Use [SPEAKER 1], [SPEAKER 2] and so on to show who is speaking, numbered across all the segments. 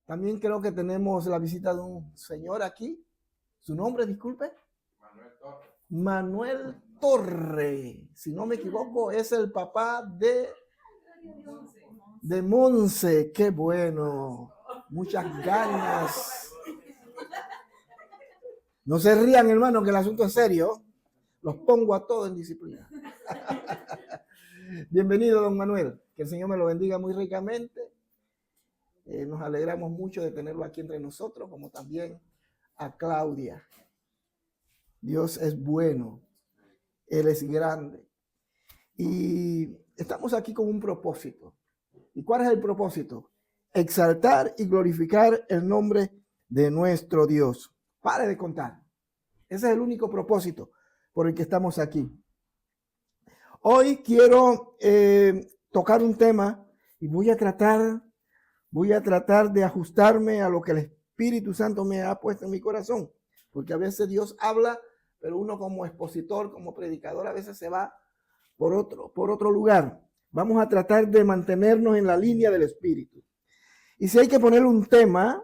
[SPEAKER 1] También creo que tenemos la visita de un señor aquí. ¿Su nombre, disculpe?
[SPEAKER 2] Manuel Torres.
[SPEAKER 1] Manuel Torre. Si no me equivoco, es el papá de Monse. Qué bueno. Muchas ganas. No se rían, hermano, que el asunto es serio. Los pongo a todos en disciplina. Bienvenido, don Manuel. Que el Señor me lo bendiga muy ricamente. Nos alegramos mucho de tenerlo aquí entre nosotros, como también a Claudia. Dios es bueno. Él es grande. Y estamos aquí con un propósito. ¿Y cuál es el propósito? Exaltar y glorificar el nombre de nuestro Dios. Pare de contar. Ese es el único propósito por el que estamos aquí. Hoy quiero tocar un tema y voy a tratar de ajustarme a lo que el Espíritu Santo me ha puesto en mi corazón. Porque a veces Dios habla, pero uno como expositor, como predicador, a veces se va por otro lugar. Vamos a tratar de mantenernos en la línea del Espíritu. Y si hay que ponerle un tema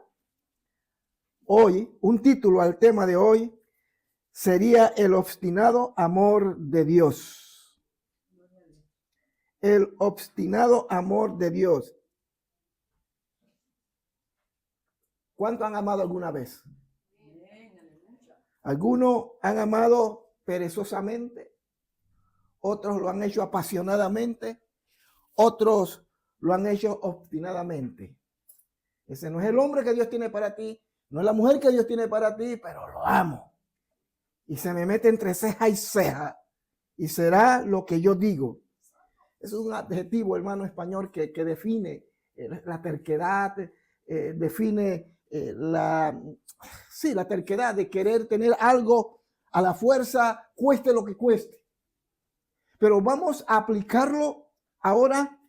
[SPEAKER 1] hoy, un título al tema de hoy, sería el obstinado amor de Dios. El obstinado amor de Dios. ¿Cuántos han amado alguna vez? Algunos han amado perezosamente, otros lo han hecho apasionadamente, otros lo han hecho obstinadamente. Ese no es el hombre que Dios tiene para ti, no es la mujer que Dios tiene para ti, pero lo amo. Y se me mete entre ceja y ceja y será lo que yo digo. Es un adjetivo, hermano español, que define la terquedad, define la terquedad de querer tener algo a la fuerza, cueste lo que cueste. Pero vamos a aplicarlo ahora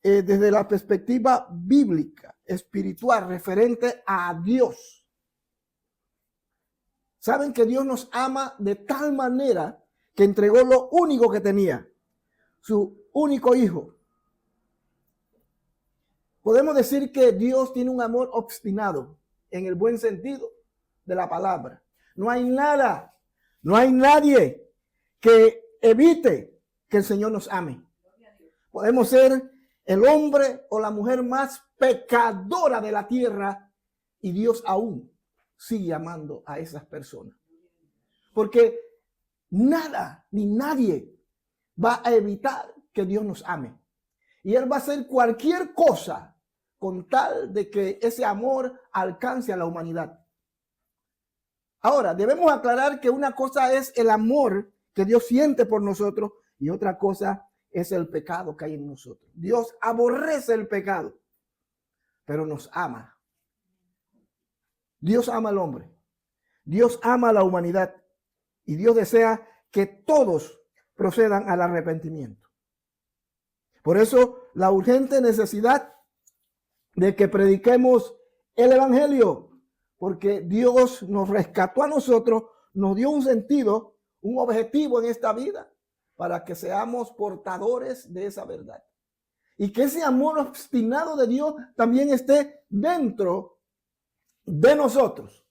[SPEAKER 1] desde la perspectiva bíblica, espiritual, referente a Dios. Saben que Dios nos ama de tal manera que entregó lo único que tenía, su único hijo. Podemos decir que Dios tiene un amor obstinado en el buen sentido de la palabra. No hay nada, no hay nadie que evite que el Señor nos ame. Podemos ser el hombre o la mujer más pecadora de la tierra y Dios aún sigue amando a esas personas. Porque nada ni nadie va a evitar que Dios nos ame. Y Él va a hacer cualquier cosa con tal de que ese amor alcance a la humanidad. Ahora, debemos aclarar que una cosa es el amor que Dios siente por nosotros y otra cosa es el pecado que hay en nosotros. Dios aborrece el pecado, pero nos ama. Dios ama al hombre. Dios ama a la humanidad. Y Dios desea que todos procedan al arrepentimiento. Por eso, la urgente necesidad de que prediquemos el evangelio, porque Dios nos rescató a nosotros, nos dio un sentido, un objetivo en esta vida, para que seamos portadores de esa verdad. Y que ese amor obstinado de Dios también esté dentro de nosotros.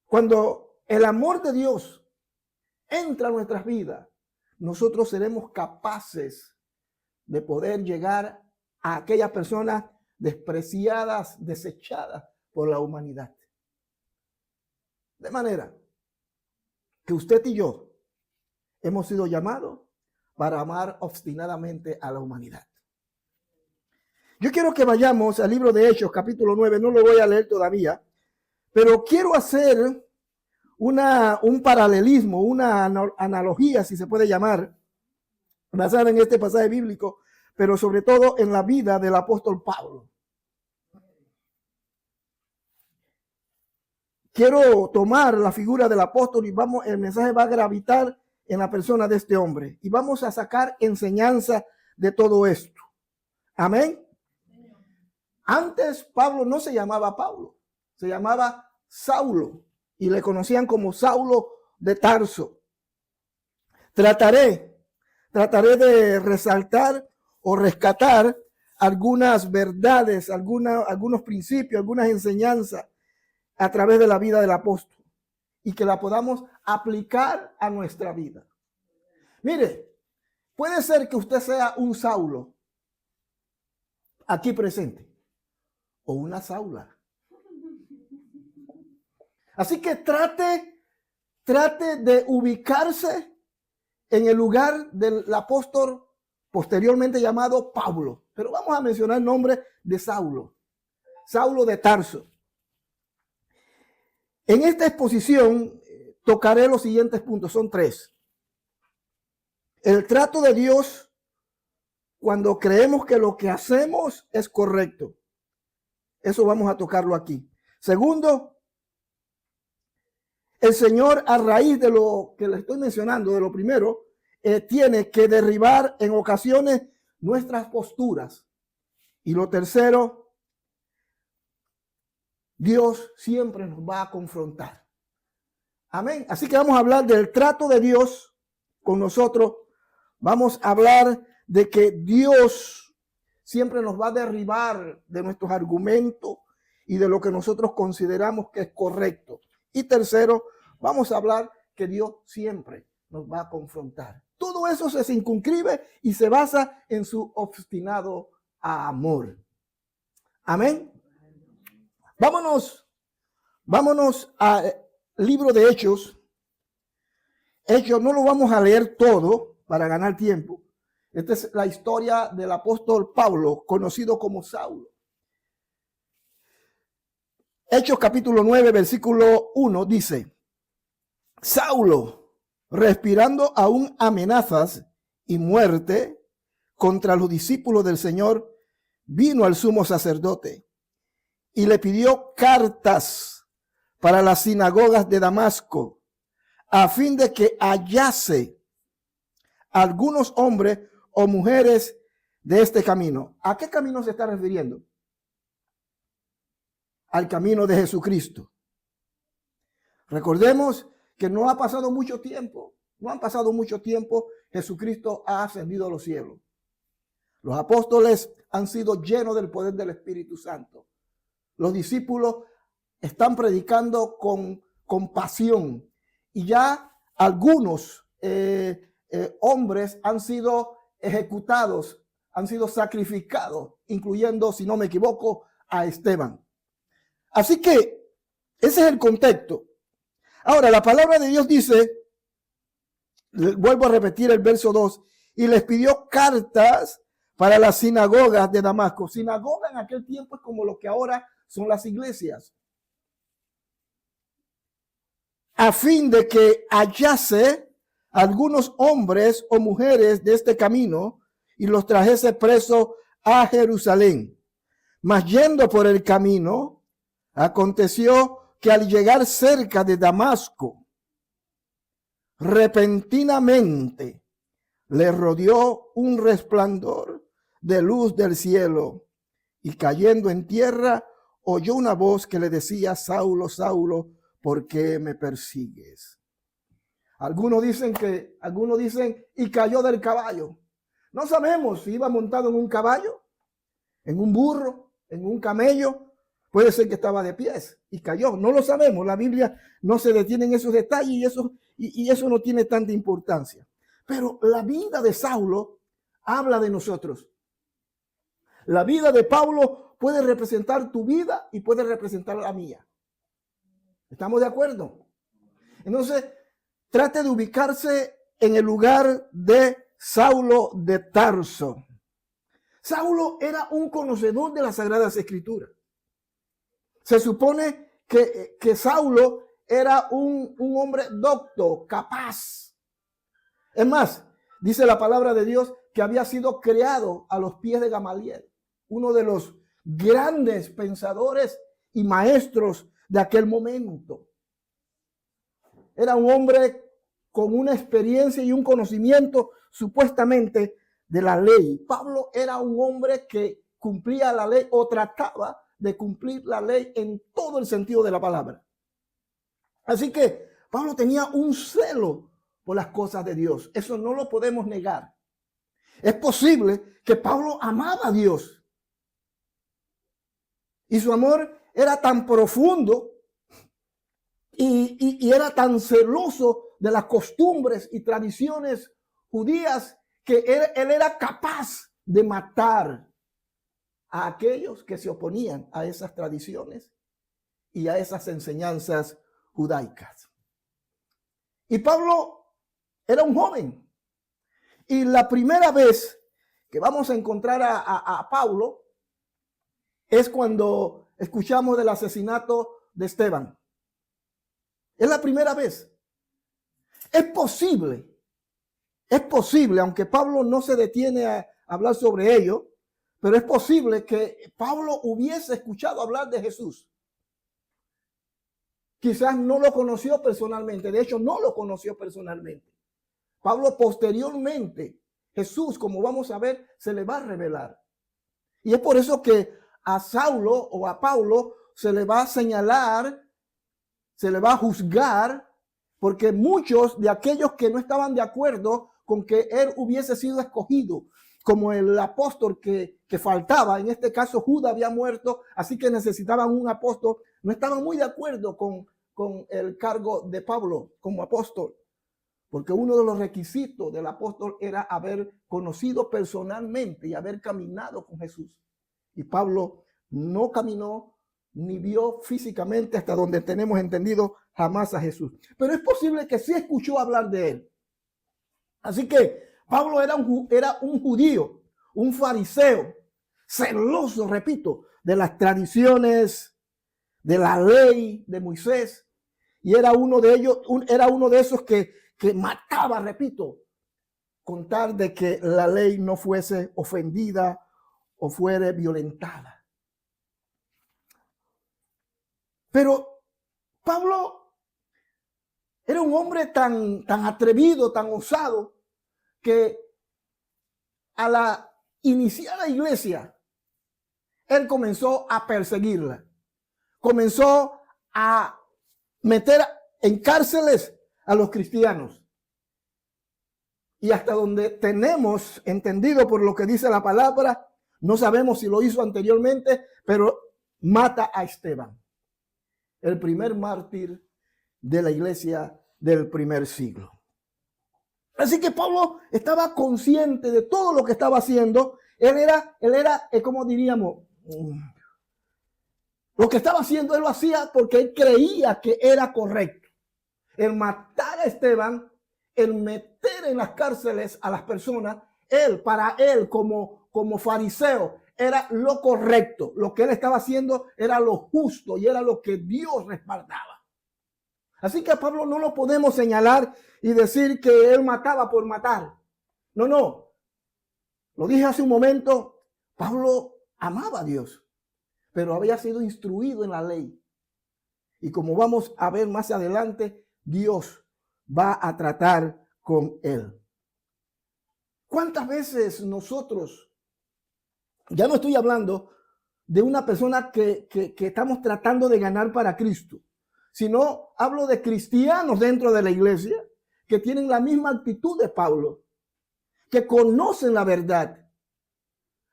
[SPEAKER 1] Cuando el amor de Dios entra a nuestras vidas, nosotros seremos capaces de poder llegar a aquellas personas despreciadas, desechadas por la humanidad. De manera que usted y yo hemos sido llamados para amar obstinadamente a la humanidad. Yo quiero que vayamos al libro de Hechos, capítulo 9, no lo voy a leer todavía, pero quiero hacer un paralelismo, una analogía, si se puede llamar, basada en este pasaje bíblico, pero sobre todo en la vida del apóstol Pablo. Quiero tomar la figura del apóstol y el mensaje va a gravitar en la persona de este hombre. Y vamos a sacar enseñanza de todo esto. Amén. Antes Pablo no se llamaba Pablo, se llamaba Saulo y le conocían como Saulo de Tarso. Trataré de resaltar o rescatar algunas verdades, algunos principios, algunas enseñanzas a través de la vida del apóstol y que la podamos aplicar a nuestra vida. Mire, puede ser que usted sea un Saulo aquí presente o una Saula. Así que trate de ubicarse en el lugar del apóstol posteriormente llamado Pablo. Pero vamos a mencionar el nombre de Saulo. Saulo de Tarso. En esta exposición tocaré los siguientes puntos, son 3. El trato de Dios cuando creemos que lo que hacemos es correcto. Eso vamos a tocarlo aquí. Segundo, el Señor, a raíz de lo que le estoy mencionando, de lo primero, tiene que derribar en ocasiones nuestras posturas. Y lo tercero, Dios siempre nos va a confrontar. Amén. Así que vamos a hablar del trato de Dios con nosotros. Vamos a hablar de que Dios siempre nos va a derribar de nuestros argumentos y de lo que nosotros consideramos que es correcto. Y tercero, vamos a hablar que Dios siempre nos va a confrontar. Todo eso se circunscribe y se basa en su obstinado amor. Amén. Vámonos al libro de Hechos. Hechos no lo vamos a leer todo para ganar tiempo. Esta es la historia del apóstol Pablo, conocido como Saulo. Hechos capítulo 9, versículo 1 dice: Saulo, respirando aún amenazas y muerte contra los discípulos del Señor, vino al sumo sacerdote y le pidió cartas para las sinagogas de Damasco, a fin de que hallase algunos hombres o mujeres de este camino. ¿A qué camino se está refiriendo? Al camino de Jesucristo. Recordemos que no ha pasado mucho tiempo. No han pasado mucho tiempo. Jesucristo ha ascendido a los cielos. Los apóstoles han sido llenos del poder del Espíritu Santo. Los discípulos están predicando con pasión. Y ya algunos hombres han sido ejecutados, han sido sacrificados, incluyendo, si no me equivoco, a Esteban. Así que ese es el contexto. Ahora, la palabra de Dios dice, vuelvo a repetir el verso 2, y les pidió cartas para las sinagogas de Damasco. Sinagoga en aquel tiempo es como lo que ahora son las iglesias. A fin de que hallase algunos hombres o mujeres de este camino y los trajese presos a Jerusalén. Mas yendo por el camino, aconteció que al llegar cerca de Damasco, repentinamente le rodeó un resplandor de luz del cielo, y cayendo en tierra, oyó una voz que le decía: Saulo, Saulo, ¿por qué me persigues? Algunos dicen, y cayó del caballo. No sabemos si iba montado en un caballo, en un burro, en un camello. Puede ser que estaba de pies y cayó. No lo sabemos. La Biblia no se detiene en esos detalles y eso no tiene tanta importancia. Pero la vida de Saulo habla de nosotros. La vida de Pablo puede representar tu vida y puede representar la mía. ¿Estamos de acuerdo? Entonces, trate de ubicarse en el lugar de Saulo de Tarso. Saulo era un conocedor de las Sagradas Escrituras. Se supone que Saulo era un hombre docto, capaz. Es más, dice la palabra de Dios que había sido creado a los pies de Gamaliel, uno de los grandes pensadores y maestros de aquel momento. Era un hombre con una experiencia y un conocimiento supuestamente de la ley. Pablo era un hombre que cumplía la ley o trataba de cumplir la ley en todo el sentido de la palabra. Así que Pablo tenía un celo por las cosas de Dios. Eso no lo podemos negar. Es posible que Pablo amaba a Dios Y su amor era tan profundo y era tan celoso de las costumbres y tradiciones judías que él era capaz de matar a aquellos que se oponían a esas tradiciones y a esas enseñanzas judaicas. Y Pablo era un joven. Y la primera vez que vamos a encontrar a Pablo es cuando escuchamos del asesinato de Esteban. Es la primera vez. Es posible, aunque Pablo no se detiene a hablar sobre ello, pero es posible que Pablo hubiese escuchado hablar de Jesús. Quizás no lo conoció personalmente, de hecho no lo conoció personalmente. Pablo posteriormente, Jesús, como vamos a ver, se le va a revelar. Y es por eso que a Saulo o a Pablo se le va a señalar, se le va a juzgar, porque muchos de aquellos que no estaban de acuerdo con que él hubiese sido escogido como el apóstol que faltaba, en este caso Judas había muerto, así que necesitaban un apóstol, no estaban muy de acuerdo con el cargo de Pablo como apóstol, porque uno de los requisitos del apóstol era haber conocido personalmente y haber caminado con Jesús. Y Pablo no caminó ni vio físicamente, hasta donde tenemos entendido, jamás a Jesús. Pero es posible que sí escuchó hablar de él. Así que Pablo era un judío, un fariseo, celoso, repito, de las tradiciones, de la ley de Moisés. Y era uno de ellos, era uno de esos que mataba, repito, con tal de que la ley no fuese ofendida o fuera violentada. Pero Pablo era un hombre tan atrevido, tan osado, que a la iniciada iglesia, él comenzó a perseguirla. Comenzó a meter en cárceles a los cristianos. Y hasta donde tenemos entendido por lo que dice la palabra, no sabemos si lo hizo anteriormente, pero mata a Esteban, el primer mártir de la iglesia del primer siglo. Así que Pablo estaba consciente de todo lo que estaba haciendo. Él era, como diríamos, lo que estaba haciendo, él lo hacía porque él creía que era correcto. El matar a Esteban, el meter en las cárceles a las personas, para él como fariseo, era lo correcto. Lo que él estaba haciendo era lo justo y era lo que Dios respaldaba. Así que a Pablo no lo podemos señalar y decir que él mataba por matar. No. Lo dije hace un momento, Pablo amaba a Dios, pero había sido instruido en la ley. Y como vamos a ver más adelante, Dios va a tratar con él. ¿Cuántas veces nosotros, ya no estoy hablando de una persona que estamos tratando de ganar para Cristo, sino hablo de cristianos dentro de la iglesia que tienen la misma actitud de Pablo, que conocen la verdad,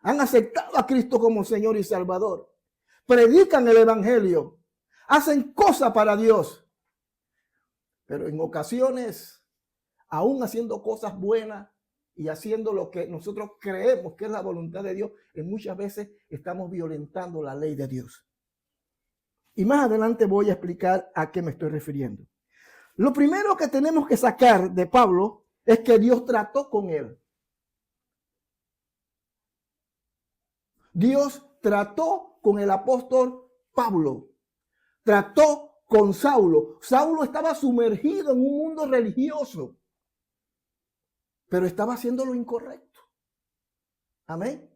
[SPEAKER 1] han aceptado a Cristo como Señor y Salvador, predican el evangelio, hacen cosas para Dios, pero en ocasiones, aún haciendo cosas buenas y haciendo lo que nosotros creemos que es la voluntad de Dios, en muchas veces estamos violentando la ley de Dios. Y más adelante voy a explicar a qué me estoy refiriendo. Lo primero que tenemos que sacar de Pablo es que Dios trató con él. Dios trató con el apóstol Pablo. Trató con Saulo. Saulo estaba sumergido en un mundo religioso, pero estaba haciendo lo incorrecto. Amén.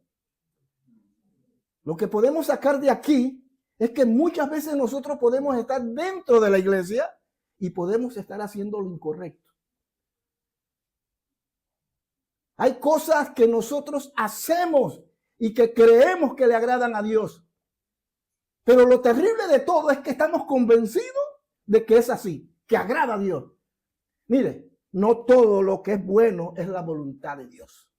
[SPEAKER 1] Lo que podemos sacar de aquí es que muchas veces nosotros podemos estar dentro de la iglesia y podemos estar haciendo lo incorrecto. Hay cosas que nosotros hacemos y que creemos que le agradan a Dios. Pero lo terrible de todo es que estamos convencidos de que es así, que agrada a Dios. Mire, no todo lo que es bueno es la voluntad de Dios.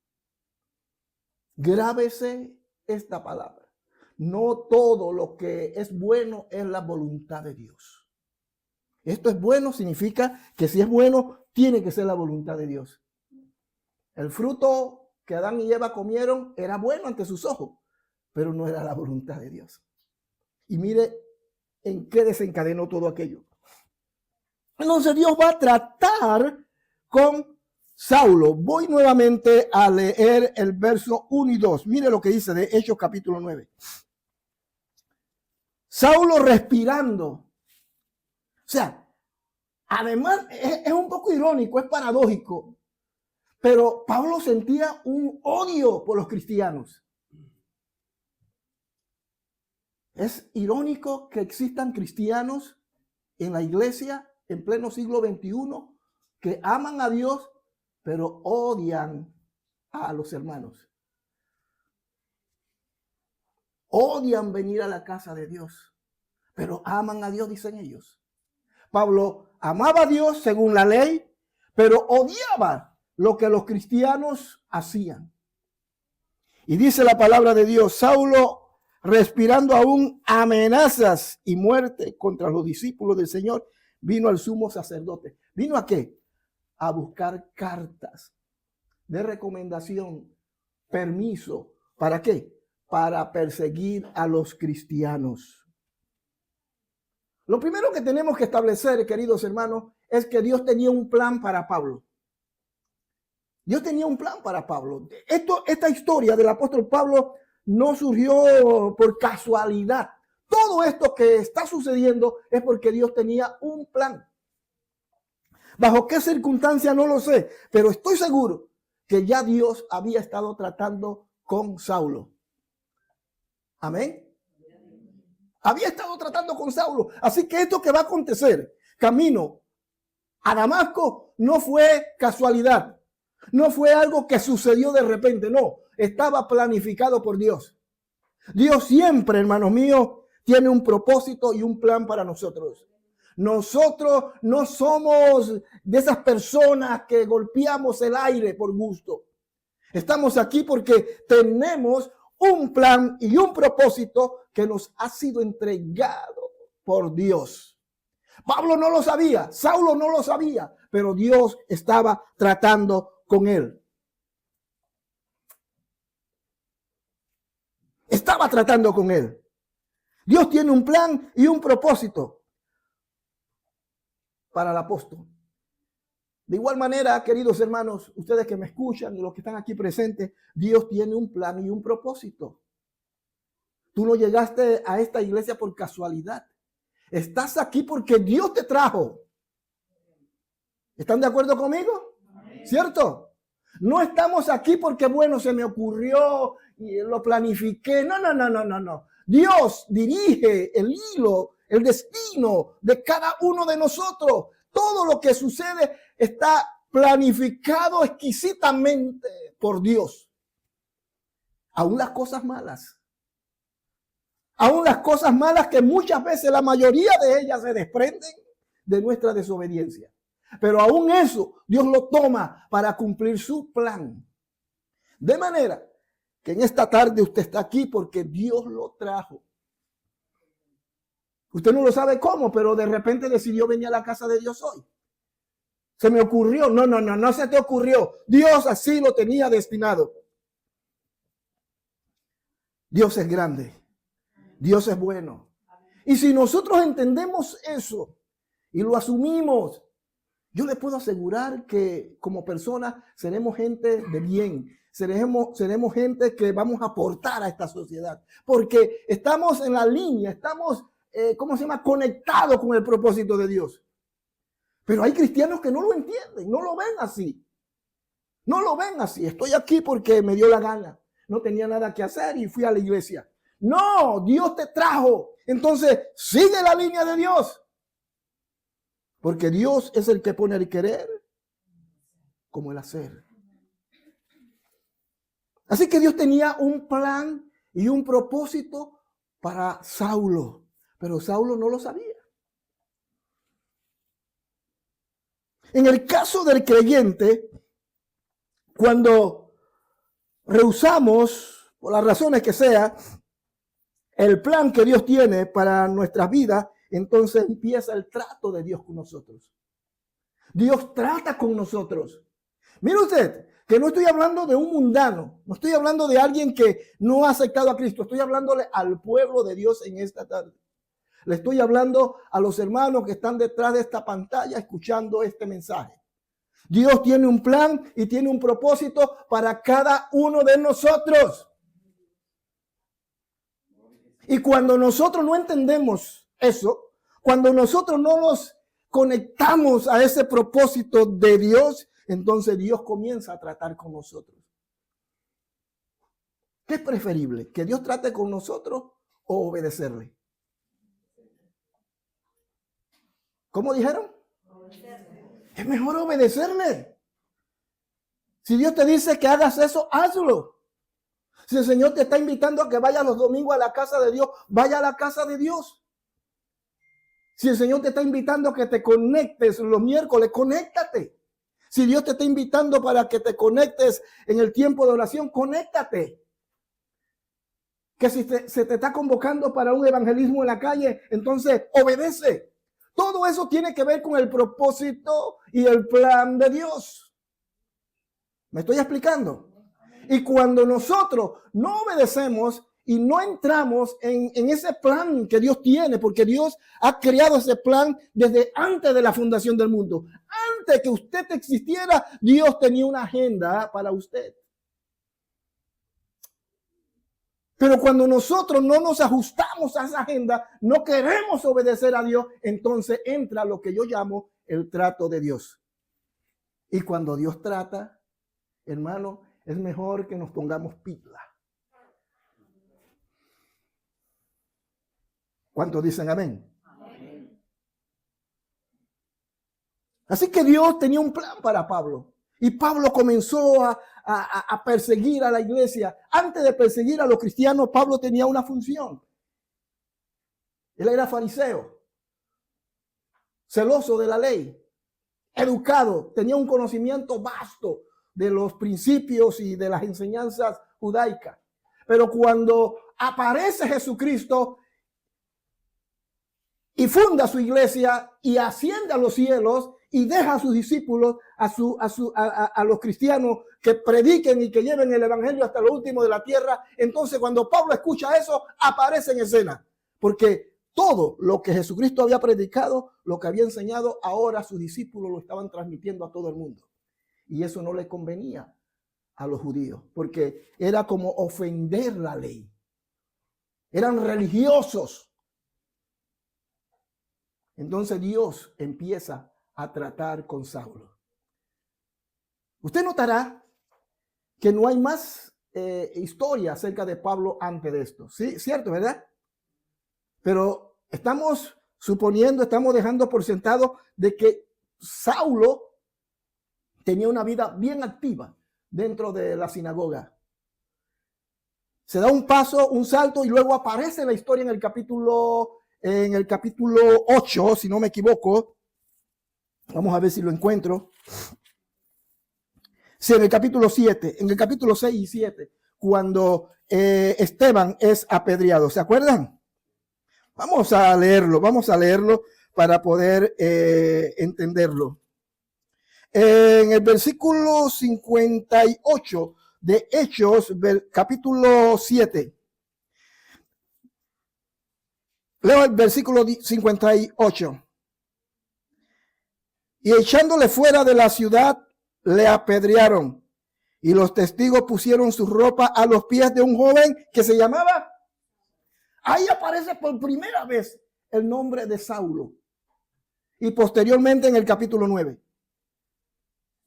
[SPEAKER 1] Grábese esta palabra. no todo lo que es bueno es la voluntad de Dios. Esto es bueno significa que si es bueno, tiene que ser la voluntad de Dios. El fruto que Adán y Eva comieron era bueno ante sus ojos, pero no era la voluntad de Dios. Y mire en qué desencadenó todo aquello. Entonces Dios va a tratar con Saulo. Voy nuevamente a leer el verso 1 y 2. Mire lo que dice de Hechos capítulo 9. Saulo respirando. O sea, además es un poco irónico, es paradójico. Pero Pablo sentía un odio por los cristianos. Es irónico que existan cristianos en la iglesia en pleno siglo XXI que aman a Dios, pero odian a los hermanos. Odian venir a la casa de Dios, pero aman a Dios, dicen ellos. Pablo amaba a Dios según la ley, pero odiaba lo que los cristianos hacían. Y dice la palabra de Dios, Saulo, respirando aún amenazas y muerte contra los discípulos del Señor, vino al sumo sacerdote. ¿Vino a qué? A buscar cartas de recomendación, permiso. ¿Para qué? Para perseguir a los cristianos. Lo primero que tenemos que establecer, queridos hermanos, es que Dios tenía un plan para Pablo. Dios tenía un plan para Pablo. Esta historia del apóstol Pablo no surgió por casualidad. Todo esto que está sucediendo es porque Dios tenía un plan. ¿Bajo qué circunstancia? No lo sé, pero estoy seguro que ya Dios había estado tratando con Saulo. Amén. Había estado tratando con Saulo. Así que esto que va a acontecer, camino a Damasco, no fue casualidad. No fue algo que sucedió de repente, no. Estaba planificado por Dios. Dios siempre, hermanos míos, tiene un propósito y un plan para nosotros. Nosotros no somos de esas personas que golpeamos el aire por gusto. Estamos aquí porque tenemos un plan y un propósito que nos ha sido entregado por Dios. Pablo no lo sabía, Saulo no lo sabía, pero Dios estaba tratando con él. Estaba tratando con él. Dios tiene un plan y un propósito para el apóstol. De igual manera, queridos hermanos, ustedes que me escuchan y los que están aquí presentes, Dios tiene un plan y un propósito. Tú no llegaste a esta iglesia por casualidad. Estás aquí porque Dios te trajo. ¿Están de acuerdo conmigo? ¿Cierto? No estamos aquí porque, bueno, se me ocurrió y lo planifiqué. No. Dios dirige el hilo, el destino de cada uno de nosotros. Todo lo que sucede está planificado exquisitamente por Dios. Aún las cosas malas. Aún las cosas malas que muchas veces la mayoría de ellas se desprenden de nuestra desobediencia. Pero aún eso Dios lo toma para cumplir su plan. De manera que en esta tarde usted está aquí porque Dios lo trajo. Usted no lo sabe cómo, pero de repente decidió venir a la casa de Dios hoy. Se me ocurrió. No se te ocurrió. Dios así lo tenía destinado. Dios es grande. Dios es bueno. Y si nosotros entendemos eso y lo asumimos, yo le puedo asegurar que como personas seremos gente de bien. Seremos gente que vamos a aportar a esta sociedad. Porque estamos en la línea, estamos, conectados con el propósito de Dios. Pero hay cristianos que no lo entienden, no lo ven así. No lo ven así. Estoy aquí porque me dio la gana. No tenía nada que hacer y fui a la iglesia. No, Dios te trajo. Entonces, sigue la línea de Dios. Porque Dios es el que pone el querer como el hacer. Así que Dios tenía un plan y un propósito para Saulo. Pero Saulo no lo sabía. En el caso del creyente, cuando rehusamos, por las razones que sea, el plan que Dios tiene para nuestras vidas, entonces empieza el trato de Dios con nosotros. Dios trata con nosotros. Mire usted, que no estoy hablando de un mundano, no estoy hablando de alguien que no ha aceptado a Cristo, estoy hablándole al pueblo de Dios en esta tarde. Le estoy hablando a los hermanos que están detrás de esta pantalla escuchando este mensaje. Dios tiene un plan y tiene un propósito para cada uno de nosotros. Y cuando nosotros no entendemos eso, cuando nosotros no nos conectamos a ese propósito de Dios, entonces Dios comienza a tratar con nosotros. ¿Qué es preferible? ¿Que Dios trate con nosotros o obedecerle? ¿Cómo dijeron? Es mejor obedecerle. Si Dios te dice que hagas eso, hazlo. Si el Señor te está invitando a que vayas los domingos a la casa de Dios, vaya a la casa de Dios. Si el Señor te está invitando a que te conectes los miércoles, conéctate. Si Dios te está invitando para que te conectes en el tiempo de oración, conéctate. Que si se te está convocando para un evangelismo en la calle, entonces obedece. Todo eso tiene que ver con el propósito y el plan de Dios. ¿Me estoy explicando? Y cuando nosotros no obedecemos y no entramos en ese plan que Dios tiene, porque Dios ha creado ese plan desde antes de la fundación del mundo. Antes que usted existiera, Dios tenía una agenda para usted. Pero cuando nosotros no nos ajustamos a esa agenda, no queremos obedecer a Dios, entonces entra lo que yo llamo el trato de Dios. Y cuando Dios trata, hermano, es mejor que nos pongamos pila. ¿Cuántos dicen amén? Amén? Así que Dios tenía un plan para Pablo. Y Pablo comenzó a perseguir a la iglesia. Antes de perseguir a los cristianos, Pablo tenía una función. Él era fariseo, celoso de la ley, educado, tenía un conocimiento vasto de los principios y de las enseñanzas judaicas. Pero cuando aparece Jesucristo y funda su iglesia y asciende a los cielos y deja a sus discípulos, a los cristianos que prediquen y que lleven el evangelio hasta lo último de la tierra, entonces cuando Pablo escucha eso, aparece en escena. Porque todo lo que Jesucristo había predicado, lo que había enseñado, ahora sus discípulos lo estaban transmitiendo a todo el mundo. Y eso no le convenía a los judíos, porque era como ofender la ley. Eran religiosos. Entonces Dios empieza a tratar con Saulo. Usted notará que no hay más historia acerca de Pablo antes de esto. Sí, cierto, ¿verdad? Pero estamos suponiendo, estamos dejando por sentado de que Saulo tenía una vida bien activa dentro de la sinagoga. Se da un paso, un salto y luego aparece la historia en el capítulo 8, si no me equivoco. Vamos a ver si lo encuentro. Sí, en el capítulo 7, en el capítulo 6 y 7, cuando Esteban es apedreado. ¿Se acuerdan? Vamos a leerlo para poder entenderlo. En el versículo 58 de Hechos, capítulo 7. Leo el versículo 58. Y echándole fuera de la ciudad, le apedrearon. Y los testigos pusieron su ropa a los pies de un joven que se llamaba. Ahí aparece por primera vez el nombre de Saulo. Y posteriormente en el capítulo 9.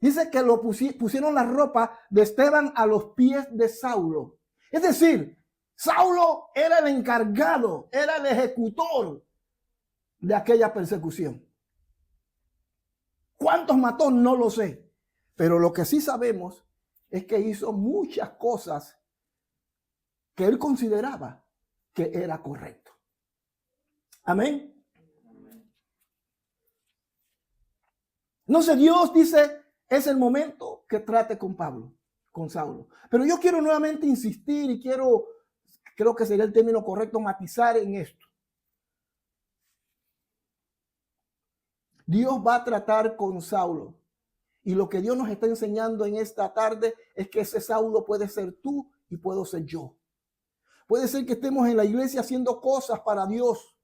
[SPEAKER 1] Dice que lo pusieron la ropa de Esteban a los pies de Saulo. Es decir, Saulo era el encargado, era el ejecutor de aquella persecución. ¿Cuántos mató? No lo sé. Pero lo que sí sabemos es que hizo muchas cosas que él consideraba que era correcto. Amén. Entonces Dios dice, es el momento que trate con Pablo, con Saulo. Pero yo quiero nuevamente insistir y quiero creo que sería el término correcto, matizar en esto. Dios va a tratar con Saulo. Y lo que Dios nos está enseñando en esta tarde es que ese Saulo puede ser tú y puedo ser yo. Puede ser que estemos en la iglesia haciendo cosas para Dios,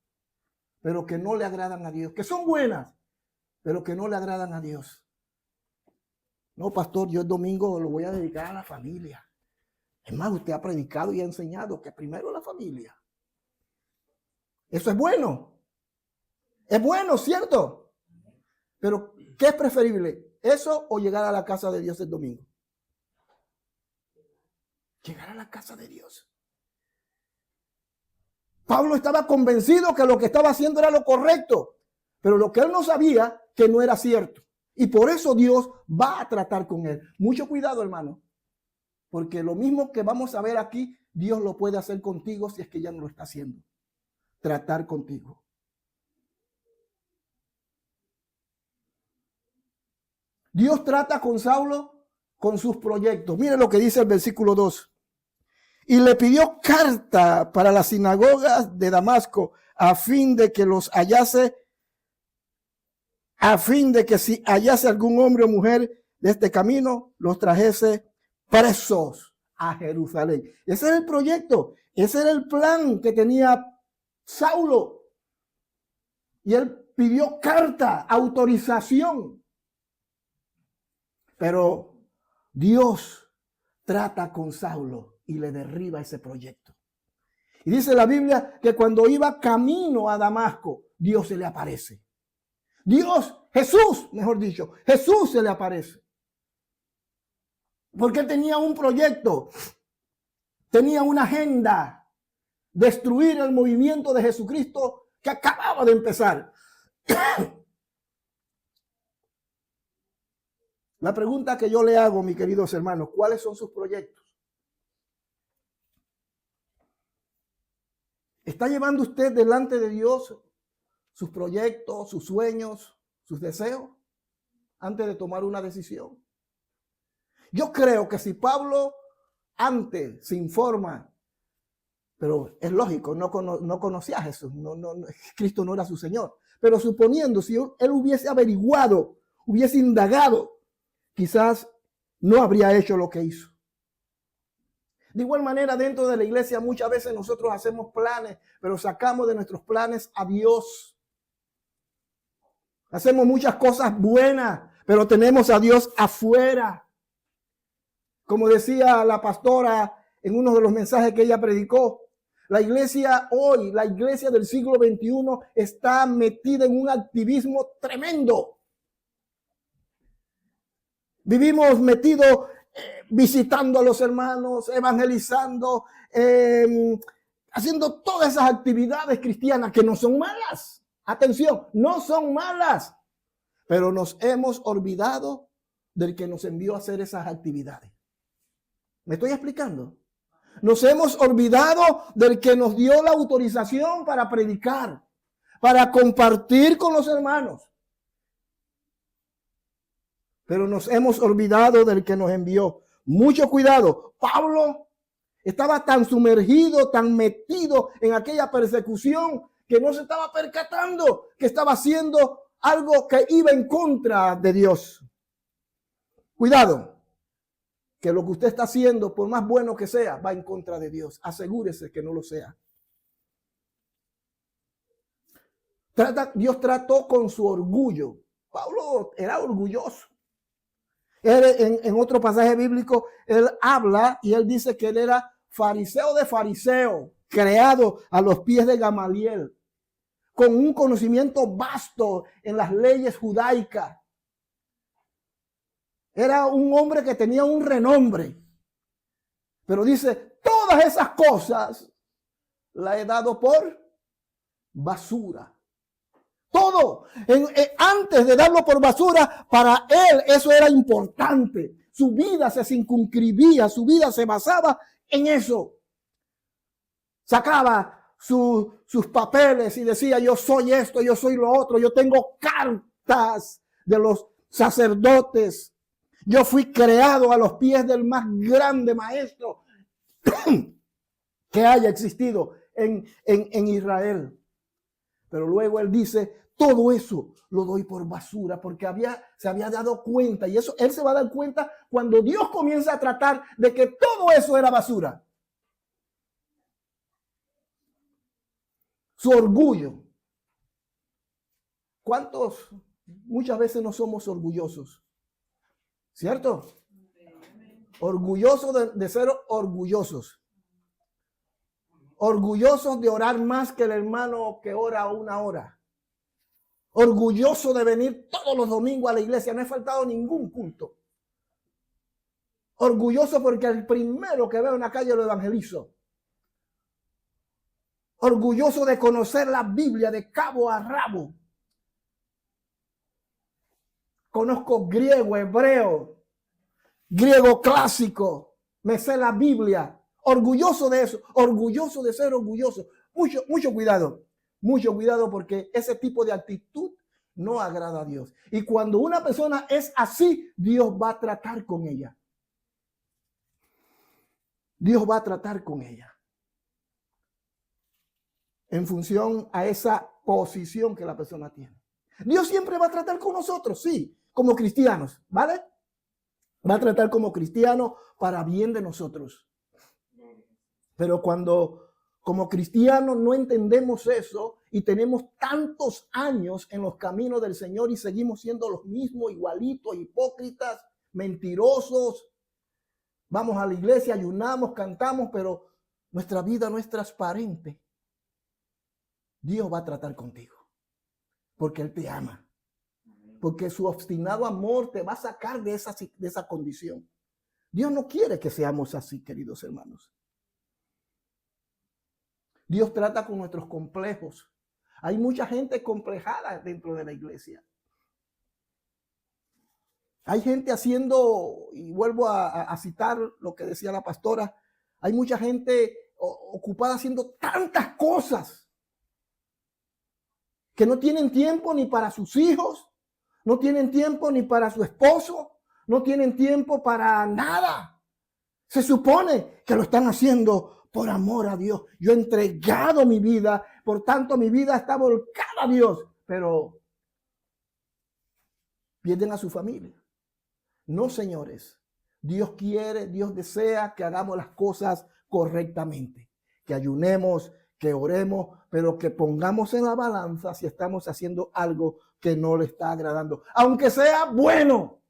[SPEAKER 1] pero que no le agradan a Dios, que son buenas, pero que no le agradan a Dios. No, pastor, yo el domingo lo voy a dedicar a la familia. Es más, usted ha predicado y ha enseñado que primero la familia. Eso es bueno. Es bueno, ¿cierto? Pero, ¿qué es preferible? ¿Eso o llegar a la casa de Dios el domingo? Llegar a la casa de Dios. Pablo estaba convencido que lo que estaba haciendo era lo correcto, pero lo que él no sabía que no era cierto. Y por eso Dios va a tratar con él. Mucho cuidado, hermano, porque lo mismo que vamos a ver aquí, Dios lo puede hacer contigo si es que ya no lo está haciendo. Tratar contigo. Dios trata con Saulo con sus proyectos. Mire lo que dice el versículo 2. Y le pidió carta para las sinagogas de Damasco a fin de que los hallase, a fin de que si hallase algún hombre o mujer de este camino, los trajese presos a Jerusalén. Ese era el proyecto, ese era el plan que tenía Saulo. Y él pidió carta, autorización. Pero Dios trata con Saulo y le derriba ese proyecto. Y dice la Biblia que cuando iba camino a Damasco, Dios se le aparece. Jesús, mejor dicho, Jesús se le aparece. Porque él tenía un proyecto, tenía una agenda, destruir el movimiento de Jesucristo que acababa de empezar. La pregunta que yo le hago, mis queridos hermanos, ¿cuáles son sus proyectos? ¿Está llevando usted delante de Dios sus proyectos, sus sueños, sus deseos antes de tomar una decisión? Yo creo que si Pablo antes se informa, pero es lógico, no conocía a Jesús, Cristo no era su Señor, pero suponiendo si él hubiese averiguado, hubiese indagado, quizás no habría hecho lo que hizo. De igual manera, dentro de la iglesia muchas veces nosotros hacemos planes, pero sacamos de nuestros planes a Dios. Hacemos muchas cosas buenas, pero tenemos a Dios afuera. Como decía la pastora en uno de los mensajes que ella predicó, la iglesia hoy, la iglesia del siglo XXI está metida en un activismo tremendo. Vivimos metidos visitando a los hermanos, evangelizando, haciendo todas esas actividades cristianas que no son malas. Atención, no son malas, pero nos hemos olvidado del que nos envió a hacer esas actividades. ¿Me estoy explicando? Nos hemos olvidado del que nos dio la autorización para predicar, para compartir con los hermanos. Pero nos hemos olvidado del que nos envió. Mucho cuidado. Pablo estaba tan sumergido, tan metido en aquella persecución que no se estaba percatando que estaba haciendo algo que iba en contra de Dios. Cuidado, que lo que usted está haciendo, por más bueno que sea, va en contra de Dios. Asegúrese que no lo sea. Dios trató con su orgullo. Pablo era orgulloso. En otro pasaje bíblico, él habla y él dice que él era fariseo de fariseo, creado a los pies de Gamaliel, con un conocimiento vasto en las leyes judaicas. Era un hombre que tenía un renombre. Pero dice, todas esas cosas las he dado por basura. Todo. Antes de darlo por basura, para él eso era importante. Su vida se circunscribía, su vida se basaba en eso. Sacaba sus papeles y decía, yo soy esto, yo soy lo otro, yo tengo cartas de los sacerdotes. Yo fui creado a los pies del más grande maestro. que haya existido en Israel. Pero luego él dice, todo eso lo doy por basura, porque se había dado cuenta, y eso él se va a dar cuenta cuando Dios comienza a tratar de que todo eso era basura. Su orgullo. ¿Cuántos muchas veces no somos orgullosos? ¿Cierto? Orgullosos de ser orgullosos. Orgullosos de orar más que el hermano que ora 1 hora. Orgulloso de venir todos los domingos a la iglesia. No he faltado ningún culto. Orgulloso porque el primero que veo en la calle lo evangelizo. Orgulloso de conocer la Biblia de cabo a rabo. Conozco griego, hebreo, griego clásico. Me sé la Biblia. Orgulloso de eso. Orgulloso de ser orgulloso. Mucho cuidado. Mucho cuidado porque ese tipo de actitud no agrada a Dios. Y cuando una persona es así, Dios va a tratar con ella. Dios va a tratar con ella. En función a esa posición que la persona tiene. Dios siempre va a tratar con nosotros, sí, como cristianos, ¿vale? Va a tratar como cristianos para bien de nosotros. Pero cuando como cristianos no entendemos eso y tenemos tantos años en los caminos del Señor y seguimos siendo los mismos, igualitos, hipócritas, mentirosos, vamos a la iglesia, ayunamos, cantamos, pero nuestra vida no es transparente. Dios va a tratar contigo porque Él te ama. Porque su obstinado amor te va a sacar de esa condición. Dios no quiere que seamos así, queridos hermanos. Dios trata con nuestros complejos. Hay mucha gente complejada dentro de la iglesia. Hay gente haciendo, y vuelvo a citar lo que decía la pastora, hay mucha gente ocupada haciendo tantas cosas que no tienen tiempo ni para sus hijos, no tienen tiempo ni para su esposo, no tienen tiempo para nada. Se supone que lo están haciendo por amor a Dios. Yo he entregado mi vida, por tanto mi vida está volcada a Dios, pero pierden a su familia. No, señores. Dios quiere, Dios desea que hagamos las cosas correctamente, que ayunemos, que oremos, pero que pongamos en la balanza si estamos haciendo algo que no le está agradando, aunque sea bueno.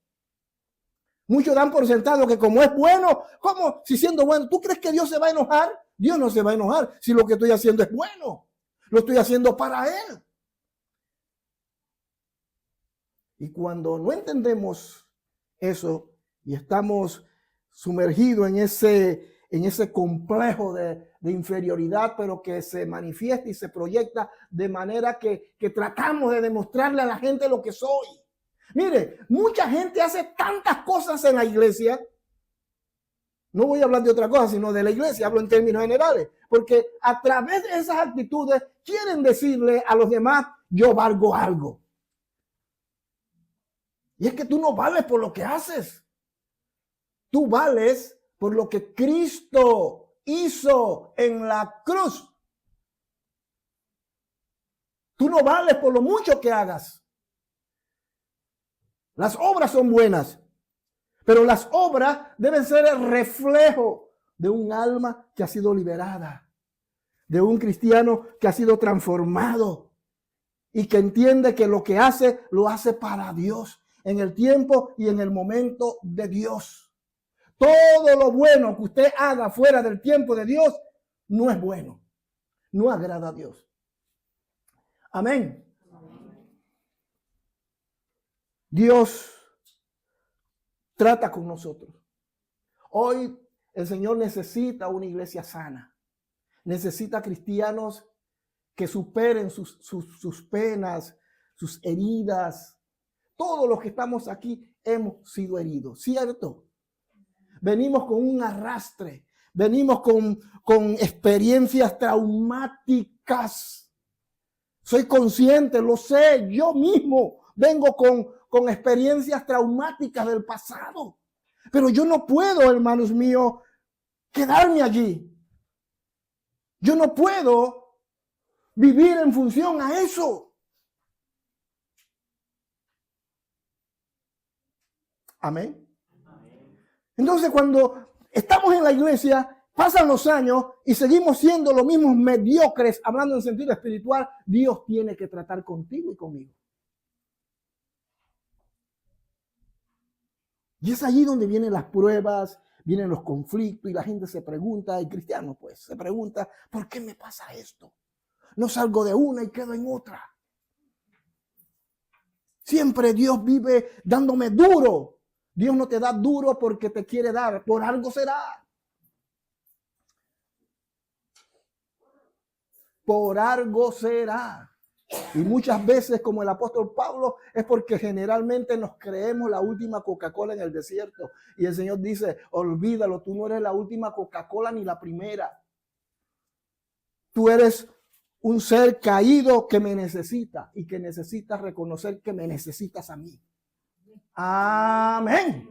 [SPEAKER 1] Muchos dan por sentado que como es bueno, ¿cómo? Si siendo bueno, ¿tú crees que Dios se va a enojar? Dios no se va a enojar si lo que estoy haciendo es bueno. Lo estoy haciendo para Él. Y cuando no entendemos eso y estamos sumergidos en ese complejo de inferioridad, pero que se manifiesta y se proyecta de manera que tratamos de demostrarle a la gente lo que soy. Mire, mucha gente hace tantas cosas en la iglesia. No voy a hablar de otra cosa, sino de la iglesia, hablo en términos generales, porque a través de esas actitudes quieren decirle a los demás, yo valgo algo. Y es que tú no vales por lo que haces. Tú vales por lo que Cristo hizo en la cruz. Tú no vales por lo mucho que hagas. Las obras son buenas, pero las obras deben ser el reflejo de un alma que ha sido liberada, de un cristiano que ha sido transformado y que entiende que lo que hace, lo hace para Dios, en el tiempo y en el momento de Dios. Todo lo bueno que usted haga fuera del tiempo de Dios no es bueno, no agrada a Dios. Amén. Dios trata con nosotros. Hoy el Señor necesita una iglesia sana. Necesita cristianos que superen sus penas, sus heridas. Todos los que estamos aquí hemos sido heridos, ¿cierto? Venimos con un arrastre. Venimos con experiencias traumáticas. Soy consciente, lo sé, yo mismo vengo con experiencias traumáticas del pasado. Pero yo no puedo, hermanos míos, quedarme allí. Yo no puedo vivir en función a eso. Amén. Entonces, cuando estamos en la iglesia, pasan los años y seguimos siendo los mismos mediocres, hablando en sentido espiritual, Dios tiene que tratar contigo y conmigo. Y es allí donde vienen las pruebas, vienen los conflictos y la gente se pregunta, el cristiano pues se pregunta, ¿por qué me pasa esto? No salgo de una y quedo en otra. Siempre Dios vive dándome duro. Dios no te da duro porque te quiere dar, por algo será. Por algo será. Y muchas veces, como el apóstol Pablo, es porque generalmente nos creemos la última Coca-Cola en el desierto. Y el Señor dice, olvídalo, tú no eres la última Coca-Cola ni la primera. Tú eres un ser caído que me necesita y que necesitas reconocer que me necesitas a mí. Amén.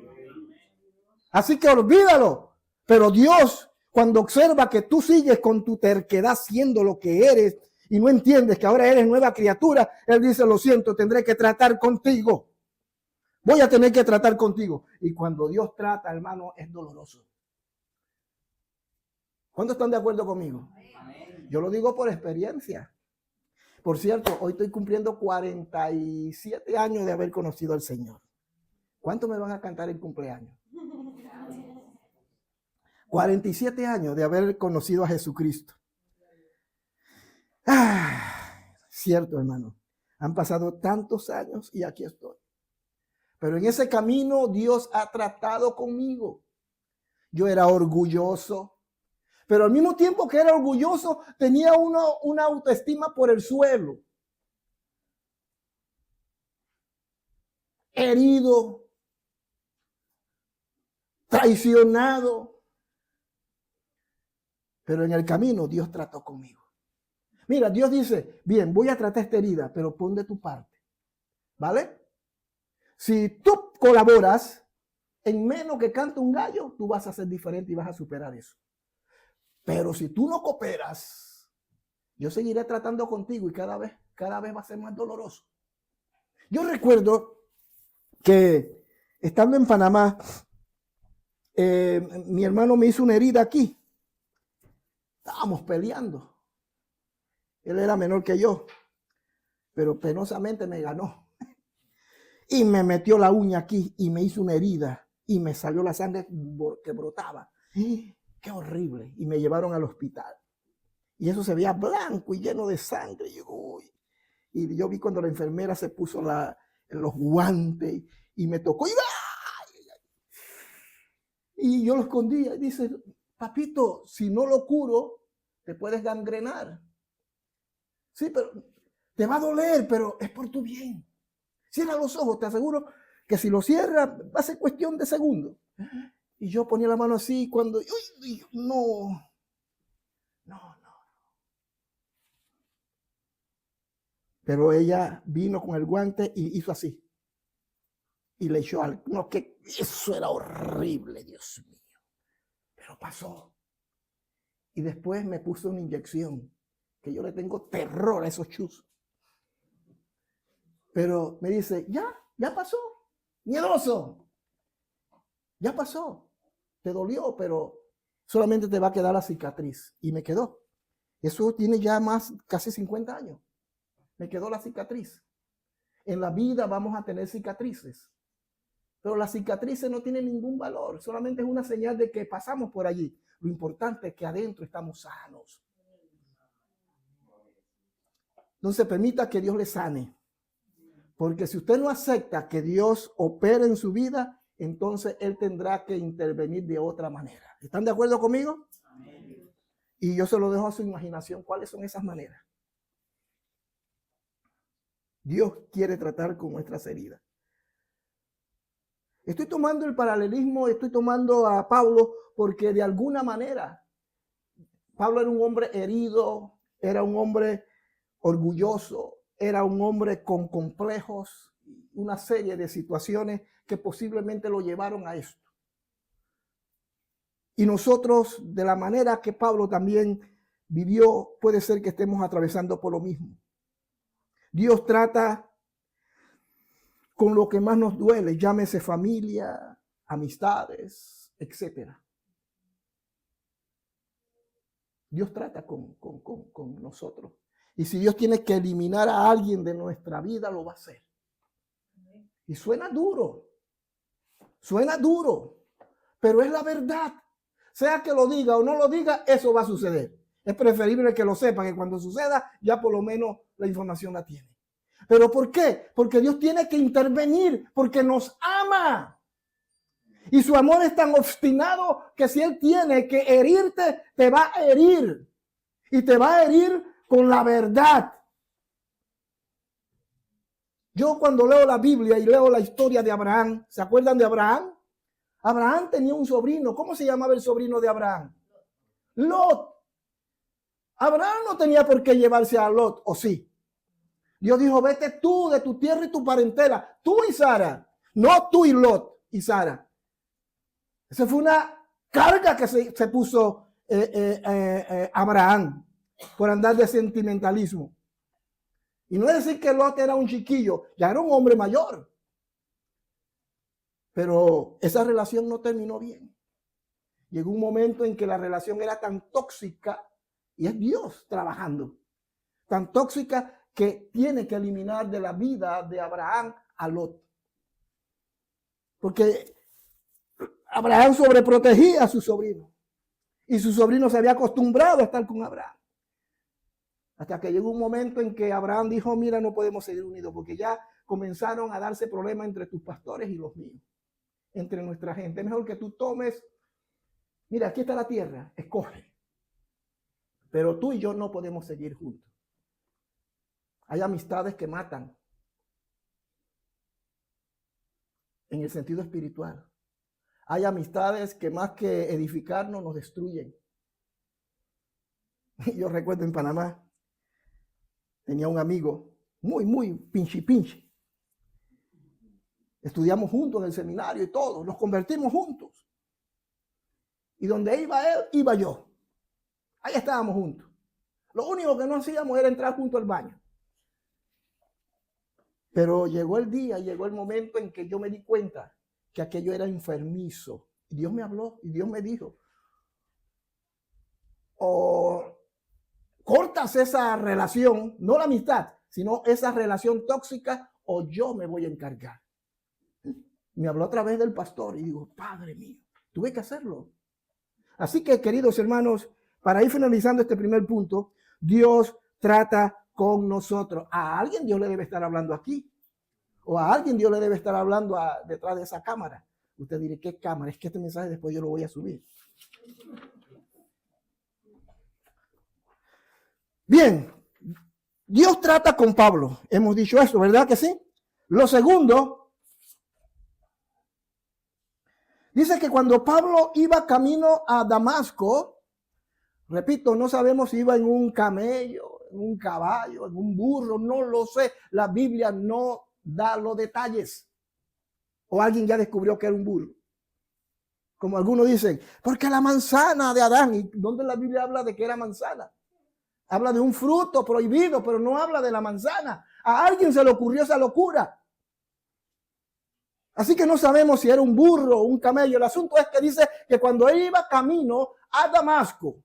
[SPEAKER 1] Así que olvídalo. Pero Dios, cuando observa que tú sigues con tu terquedad siendo lo que eres y no entiendes que ahora eres nueva criatura, Él dice, lo siento, tendré que tratar contigo. Voy a tener que tratar contigo. Y cuando Dios trata, hermano, es doloroso. ¿Cuántos están de acuerdo conmigo? Amén. Yo lo digo por experiencia. Por cierto, hoy estoy cumpliendo 47 años de haber conocido al Señor. ¿Cuántos me van a cantar el cumpleaños? 47 años de haber conocido a Jesucristo. Cierto, hermano. Han pasado tantos años y aquí estoy. Pero en ese camino Dios ha tratado conmigo. Yo era orgulloso. Pero al mismo tiempo que era orgulloso, tenía una autoestima por el suelo. Herido. Traicionado. Pero en el camino Dios trató conmigo. Mira, Dios dice, bien, voy a tratar esta herida, pero pon de tu parte. ¿Vale? Si tú colaboras, en menos que cante un gallo, tú vas a ser diferente y vas a superar eso. Pero si tú no cooperas, yo seguiré tratando contigo y cada vez va a ser más doloroso. Yo recuerdo que estando en Panamá, mi hermano me hizo una herida aquí. Estábamos peleando. Él era menor que yo, pero penosamente me ganó. Y me metió la uña aquí y me hizo una herida y me salió la sangre que brotaba. ¡Qué horrible! Y me llevaron al hospital. Y eso se veía blanco y lleno de sangre. Y yo vi cuando la enfermera se puso los guantes y me tocó. Y yo lo escondía. Y dice, papito, si no lo curo, te puedes gangrenar. Sí, pero te va a doler, pero es por tu bien. Cierra los ojos, te aseguro que si lo cierras va a ser cuestión de segundos. Y yo ponía la mano así cuando, no. Pero ella vino con el guante y hizo así. Y le echó algo. No, que eso era horrible, Dios mío. Pero pasó. Y después me puso una inyección, que yo le tengo terror a esos chuzos. Pero me dice, ya pasó. Miedoso. Ya pasó. Te dolió, pero solamente te va a quedar la cicatriz. Y me quedó. Eso tiene ya casi 50 años. Me quedó la cicatriz. En la vida vamos a tener cicatrices. Pero las cicatrices no tienen ningún valor. Solamente es una señal de que pasamos por allí. Lo importante es que adentro estamos sanos. Entonces permita que Dios le sane. Porque si usted no acepta que Dios opere en su vida, entonces Él tendrá que intervenir de otra manera. ¿Están de acuerdo conmigo? Amén. Y yo se lo dejo a su imaginación. ¿Cuáles son esas maneras? Dios quiere tratar con nuestras heridas. Estoy tomando el paralelismo, estoy tomando a Pablo porque de alguna manera Pablo era un hombre herido, era un hombre orgulloso, era un hombre con complejos, una serie de situaciones que posiblemente lo llevaron a esto. Y nosotros, de la manera que Pablo también vivió, puede ser que estemos atravesando por lo mismo. Dios trata con lo que más nos duele, llámese familia, amistades, etc. Dios trata con nosotros. Y si Dios tiene que eliminar a alguien de nuestra vida, lo va a hacer. Y suena duro, pero es la verdad. Sea que lo diga o no lo diga, eso va a suceder. Es preferible que lo sepa, que cuando suceda ya por lo menos la información la tiene. ¿Pero por qué? Porque Dios tiene que intervenir, porque nos ama. Y su amor es tan obstinado que si Él tiene que herirte, te va a herir. Y te va a herir con la verdad. Yo cuando leo la Biblia y leo la historia de Abraham, ¿se acuerdan de Abraham? Abraham tenía un sobrino. ¿Cómo se llamaba el sobrino de Abraham? Lot. Abraham no tenía por qué llevarse a Lot, ¿o sí? Dios dijo, vete tú de tu tierra y tu parentela, tú y Sara, no tú y Lot y Sara. Esa fue una carga que se puso Abraham por andar de sentimentalismo. Y no es decir que Lot era un chiquillo, ya era un hombre mayor. Pero esa relación no terminó bien. Llegó un momento en que la relación era tan tóxica, y es Dios trabajando, tan tóxica que tiene que eliminar de la vida de Abraham a Lot. Porque Abraham sobreprotegía a su sobrino. Y su sobrino se había acostumbrado a estar con Abraham. Hasta que llegó un momento en que Abraham dijo, mira, no podemos seguir unidos porque ya comenzaron a darse problemas entre tus pastores y los míos, entre nuestra gente. Es mejor que tú tomes, mira, aquí está la tierra, escoge. Pero tú y yo no podemos seguir juntos. Hay amistades que matan en el sentido espiritual. Hay amistades que más que edificarnos nos destruyen. Yo recuerdo en Panamá, tenía un amigo muy pinchi. Estudiamos juntos en el seminario y todo, nos convertimos juntos. Y donde iba él, iba yo. Ahí estábamos juntos. Lo único que no hacíamos era entrar junto al baño. Pero llegó el día, llegó el momento en que yo me di cuenta que aquello era enfermizo. Y Dios me habló y Dios me dijo, o cortas esa relación, no la amistad, sino esa relación tóxica, o yo me voy a encargar. Me habló a través del pastor y digo, Padre mío, tuve que hacerlo. Así que, queridos hermanos, para ir finalizando este primer punto, Dios trata con nosotros. A alguien Dios le debe estar hablando aquí. O a alguien Dios le debe estar hablando detrás de esa cámara. Usted dirá, ¿qué cámara? Es que este mensaje después yo lo voy a subir. Bien, Dios trata con Pablo. Hemos dicho eso, ¿verdad que sí? Lo segundo, dice que cuando Pablo iba camino a Damasco, repito, no sabemos si iba en un camello, en un caballo, en un burro, no lo sé. La Biblia no da los detalles. O alguien ya descubrió que era un burro. Como algunos dicen, porque la manzana de Adán, ¿y dónde la Biblia habla de que era manzana? Habla de un fruto prohibido, pero no habla de la manzana. A alguien se le ocurrió esa locura. Así que no sabemos si era un burro o un camello. El asunto es que dice que cuando él iba camino a Damasco,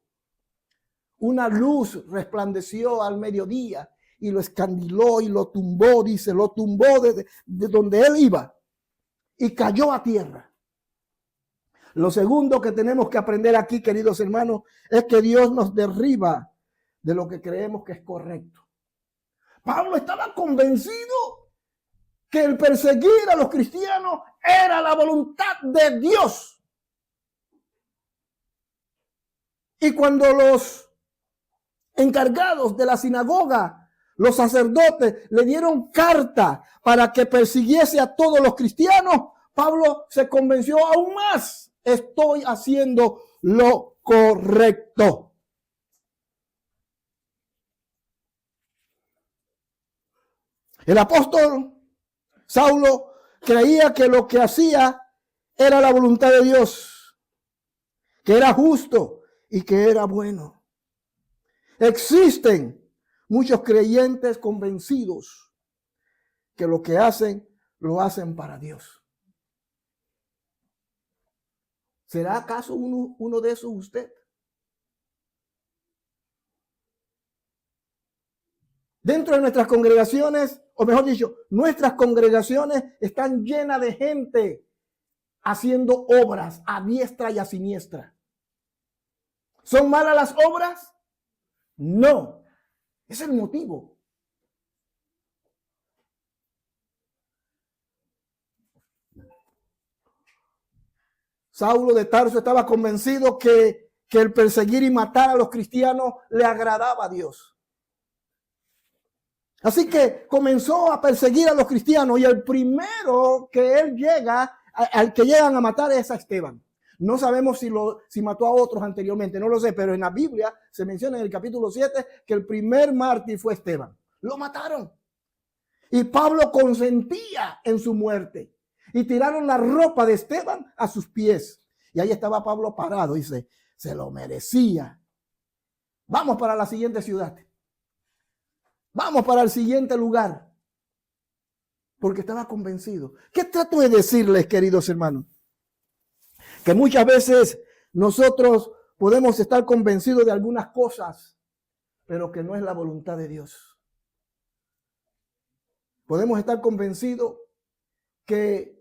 [SPEAKER 1] una luz resplandeció al mediodía y lo escandiló y lo tumbó, dice, lo tumbó de donde él iba y cayó a tierra. Lo segundo que tenemos que aprender aquí, queridos hermanos, es que Dios nos derriba de lo que creemos que es correcto. Pablo estaba convencido que el perseguir a los cristianos era la voluntad de Dios. Y cuando los encargados de la sinagoga, los sacerdotes, le dieron carta para que persiguiese a todos los cristianos, Pablo se convenció aún más. Estoy haciendo lo correcto. El apóstol Saulo creía que lo que hacía era la voluntad de Dios, que era justo y que era bueno. Existen muchos creyentes convencidos que lo que hacen, lo hacen para Dios. ¿Será acaso uno de esos usted? Dentro de nuestras congregaciones, o mejor dicho, nuestras congregaciones están llenas de gente haciendo obras a diestra y a siniestra. ¿Son malas las obras? No. Ese es el motivo. Saulo de Tarso estaba convencido que el perseguir y matar a los cristianos le agradaba a Dios. Así que comenzó a perseguir a los cristianos y el primero que él llega, al que llegan a matar es a Esteban. No sabemos si mató a otros anteriormente, no lo sé, pero en la Biblia se menciona en el capítulo 7 que el primer mártir fue Esteban. Lo mataron. Y Pablo consentía en su muerte. Y tiraron la ropa de Esteban a sus pies. Y ahí estaba Pablo parado, dice, se lo merecía. Vamos para la siguiente ciudad. Vamos para el siguiente lugar. Porque estaba convencido. ¿Qué trato de decirles, queridos hermanos? Que muchas veces nosotros podemos estar convencidos de algunas cosas, pero que no es la voluntad de Dios. Podemos estar convencidos que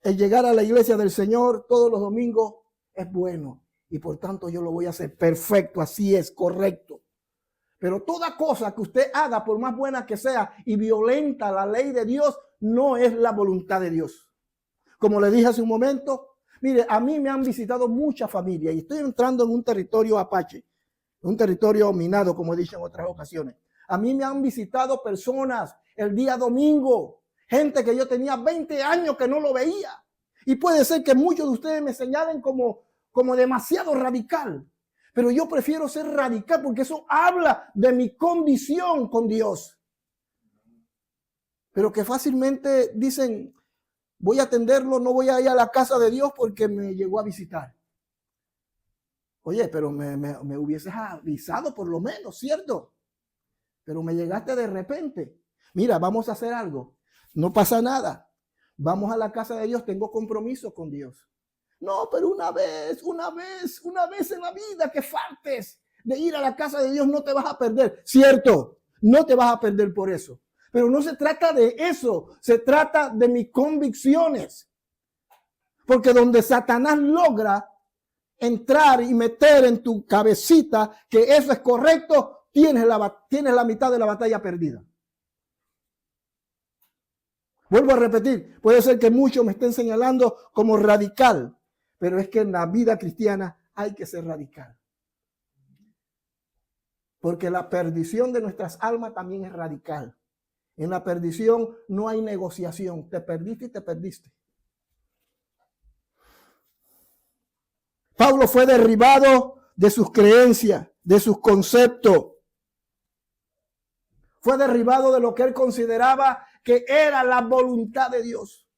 [SPEAKER 1] el llegar a la iglesia del Señor todos los domingos es bueno y por tanto yo lo voy a hacer perfecto, así es, correcto. Pero toda cosa que usted haga, por más buena que sea y violenta la ley de Dios, no es la voluntad de Dios. Como le dije hace un momento, mire, a mí me han visitado muchas familias y estoy entrando en un territorio apache, un territorio minado, como he dicho en otras ocasiones. A mí me han visitado personas el día domingo, gente que yo tenía 20 años que no lo veía. Y puede ser que muchos de ustedes me señalen como demasiado radical. Pero yo prefiero ser radical porque eso habla de mi condición con Dios. Pero que fácilmente dicen, voy a atenderlo, no voy a ir a la casa de Dios porque me llegó a visitar. Oye, pero me hubieses avisado por lo menos, ¿cierto? Pero me llegaste de repente. Mira, vamos a hacer algo. No pasa nada. Vamos a la casa de Dios, tengo compromiso con Dios. No, pero una vez en la vida que faltes de ir a la casa de Dios no te vas a perder. Cierto, no te vas a perder por eso. Pero no se trata de eso, se trata de mis convicciones. Porque donde Satanás logra entrar y meter en tu cabecita que eso es correcto, tienes la mitad de la batalla perdida. Vuelvo a repetir, puede ser que muchos me estén señalando como radical. Pero es que en la vida cristiana hay que ser radical. Porque la perdición de nuestras almas también es radical. En la perdición no hay negociación. Te perdiste y te perdiste. Pablo fue derribado de sus creencias, de sus conceptos. Fue derribado de lo que él consideraba que era la voluntad de Dios.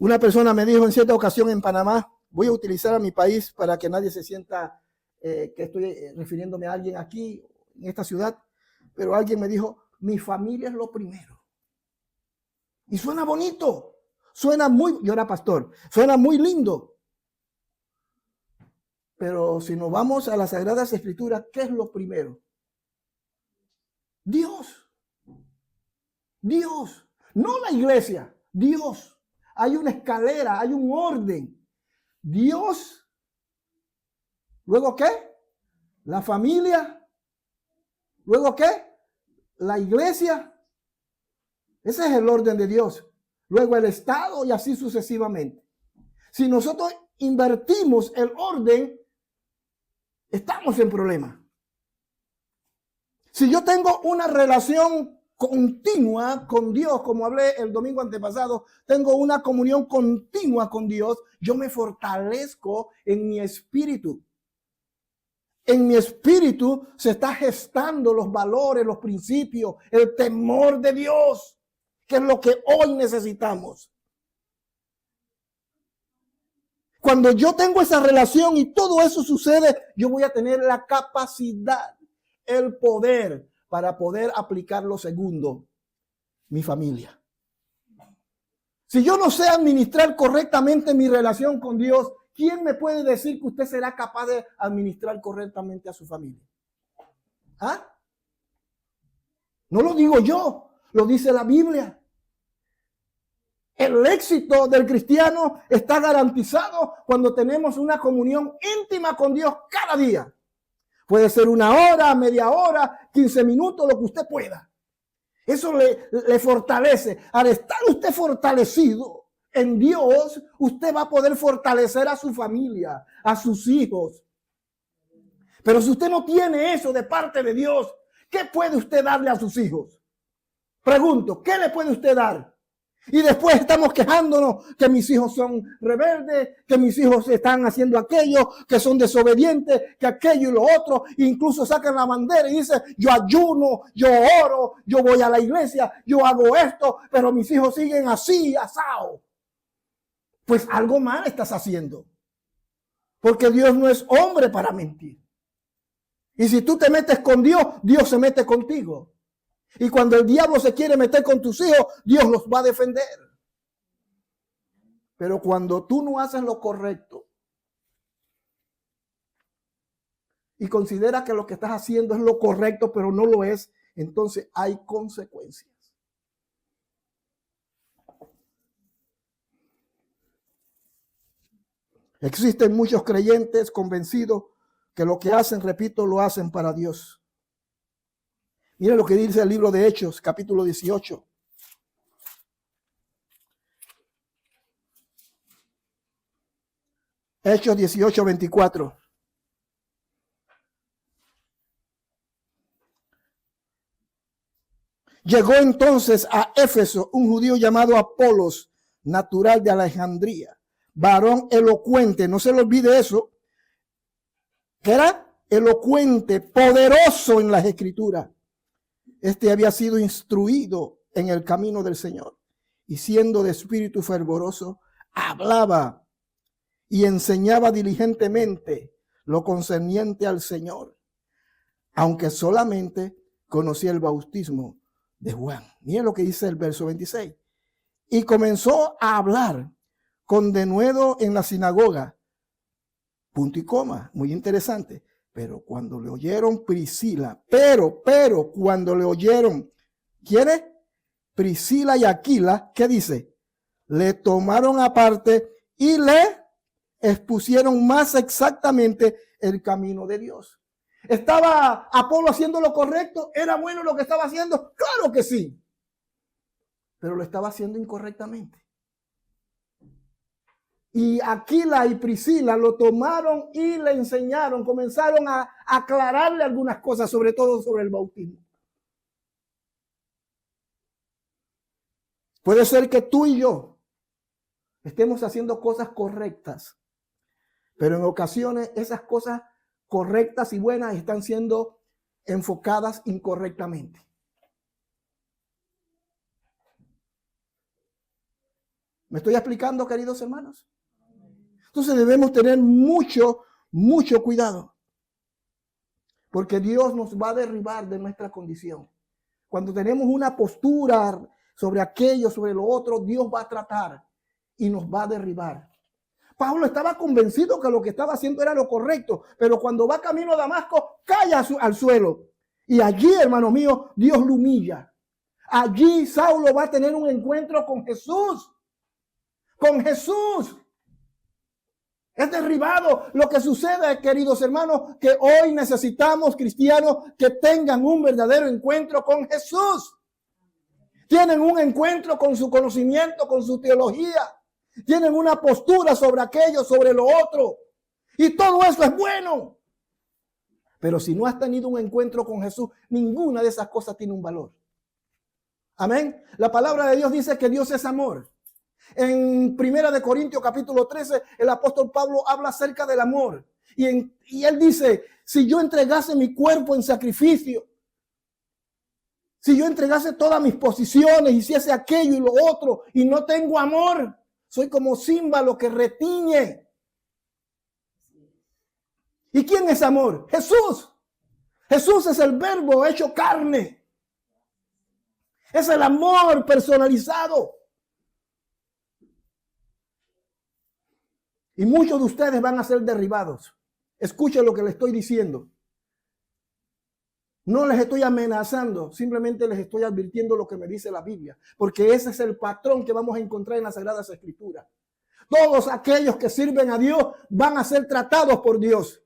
[SPEAKER 1] Una persona me dijo en cierta ocasión en Panamá, voy a utilizar a mi país para que nadie se sienta que estoy refiriéndome a alguien aquí, en esta ciudad, pero alguien me dijo, mi familia es lo primero. Y suena bonito, yo era pastor, suena muy lindo. Pero si nos vamos a las Sagradas Escrituras, ¿qué es lo primero? Dios. Dios, no la iglesia, Dios. Hay una escalera, hay un orden. Dios, ¿luego qué? La familia, ¿luego qué? La iglesia. Ese es el orden de Dios. Luego el Estado y así sucesivamente. Si nosotros invertimos el orden, estamos en problema. Si yo tengo una relación continua con Dios, como hablé el domingo antepasado, tengo una comunión continua con Dios, yo me fortalezco en mi espíritu. En mi espíritu se está gestando los valores, los principios, el temor de Dios, que es lo que hoy necesitamos. Cuando yo tengo esa relación y todo eso sucede, yo voy a tener la capacidad, el poder para poder aplicar lo segundo, mi familia. Si yo no sé administrar correctamente mi relación con Dios, ¿quién me puede decir que usted será capaz de administrar correctamente a su familia? ¿Ah? No lo digo yo, lo dice la Biblia. El éxito del cristiano está garantizado cuando tenemos una comunión íntima con Dios cada día. Puede ser 1 hora, media hora, 15 minutos, lo que usted pueda. Eso le fortalece. Al estar usted fortalecido en Dios, usted va a poder fortalecer a su familia, a sus hijos. Pero si usted no tiene eso de parte de Dios, ¿qué puede usted darle a sus hijos? Pregunto, ¿qué le puede usted dar? Y después estamos quejándonos que mis hijos son rebeldes, que mis hijos están haciendo aquello, que son desobedientes, que aquello y lo otro. Incluso sacan la bandera y dicen, yo ayuno, yo oro, yo voy a la iglesia, yo hago esto, pero mis hijos siguen así, asado. Pues algo mal estás haciendo. Porque Dios no es hombre para mentir. Y si tú te metes con Dios, Dios se mete contigo. Y cuando el diablo se quiere meter con tus hijos, Dios los va a defender. Pero cuando tú no haces lo correcto y consideras que lo que estás haciendo es lo correcto, pero no lo es, entonces hay consecuencias. Existen muchos creyentes convencidos que lo que hacen, repito, lo hacen para Dios. Mira lo que dice el libro de Hechos, capítulo 18. Hechos 18, 24. Llegó entonces a Éfeso un judío llamado Apolos, natural de Alejandría, varón elocuente, no se le olvide eso, que era elocuente, poderoso en las escrituras. Este había sido instruido en el camino del Señor y siendo de espíritu fervoroso, hablaba y enseñaba diligentemente lo concerniente al Señor, aunque solamente conocía el bautismo de Juan. Miren lo que dice el verso 26. Y comenzó a hablar con denuedo en la sinagoga. Punto y coma, muy interesante. Pero cuando le oyeron Priscila, pero cuando le oyeron, ¿quiénes? Priscila y Aquila, ¿qué dice? Le tomaron aparte y le expusieron más exactamente el camino de Dios. ¿Estaba Apolo haciendo lo correcto? ¿Era bueno lo que estaba haciendo? Claro que sí. Pero lo estaba haciendo incorrectamente. Y Aquila y Priscila lo tomaron y le enseñaron, comenzaron a aclararle algunas cosas, sobre todo sobre el bautismo. Puede ser que tú y yo estemos haciendo cosas correctas, pero en ocasiones esas cosas correctas y buenas están siendo enfocadas incorrectamente. ¿Me estoy explicando, queridos hermanos? Entonces debemos tener mucho cuidado, porque Dios nos va a derribar de nuestra condición. Cuando tenemos una postura sobre aquello, sobre lo otro, Dios va a tratar y nos va a derribar. Pablo estaba convencido que lo que estaba haciendo era lo correcto, pero cuando va camino a Damasco, cae al suelo. Y allí, hermano mío, Dios lo humilla. Allí Saulo va a tener un encuentro con Jesús. Con Jesús. Es derribado. Lo que sucede, queridos hermanos, que hoy necesitamos cristianos que tengan un verdadero encuentro con Jesús. Tienen un encuentro con su conocimiento, con su teología. Tienen una postura sobre aquello, sobre lo otro. Y todo eso es bueno. Pero si no has tenido un encuentro con Jesús, ninguna de esas cosas tiene un valor. Amén. La palabra de Dios dice que Dios es amor. En 1 Corintios capítulo 13, el apóstol Pablo habla acerca del amor. Y él dice, si yo entregase mi cuerpo en sacrificio, si yo entregase todas mis posiciones, hiciese aquello y lo otro, y no tengo amor, soy como címbalo que retiñe. ¿Y quién es amor? Jesús. Jesús es el verbo hecho carne. Es el amor personalizado. Y muchos de ustedes van a ser derribados. Escuchen lo que les estoy diciendo. No les estoy amenazando, simplemente les estoy advirtiendo lo que me dice la Biblia, porque ese es el patrón que vamos a encontrar en las Sagradas Escrituras. Todos aquellos que sirven a Dios van a ser tratados por Dios.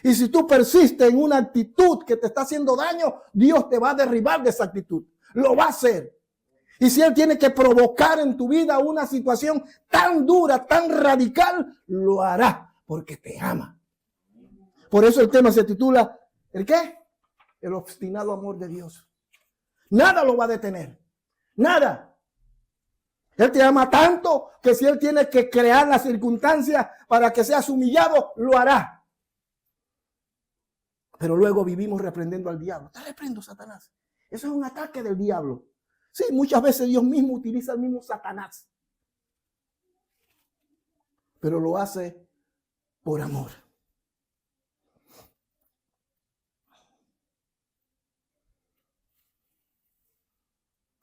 [SPEAKER 1] Y si tú persistes en una actitud que te está haciendo daño, Dios te va a derribar de esa actitud. Lo va a hacer. Y si Él tiene que provocar en tu vida una situación tan dura, tan radical, lo hará porque te ama. Por eso el tema se titula, ¿el qué? El obstinado amor de Dios. Nada lo va a detener. Nada. Él te ama tanto que si Él tiene que crear las circunstancias para que seas humillado, lo hará. Pero luego vivimos reprendiendo al diablo. Te reprendo, Satanás. Eso es un ataque del diablo. Sí, muchas veces Dios mismo utiliza al mismo Satanás. Pero lo hace por amor.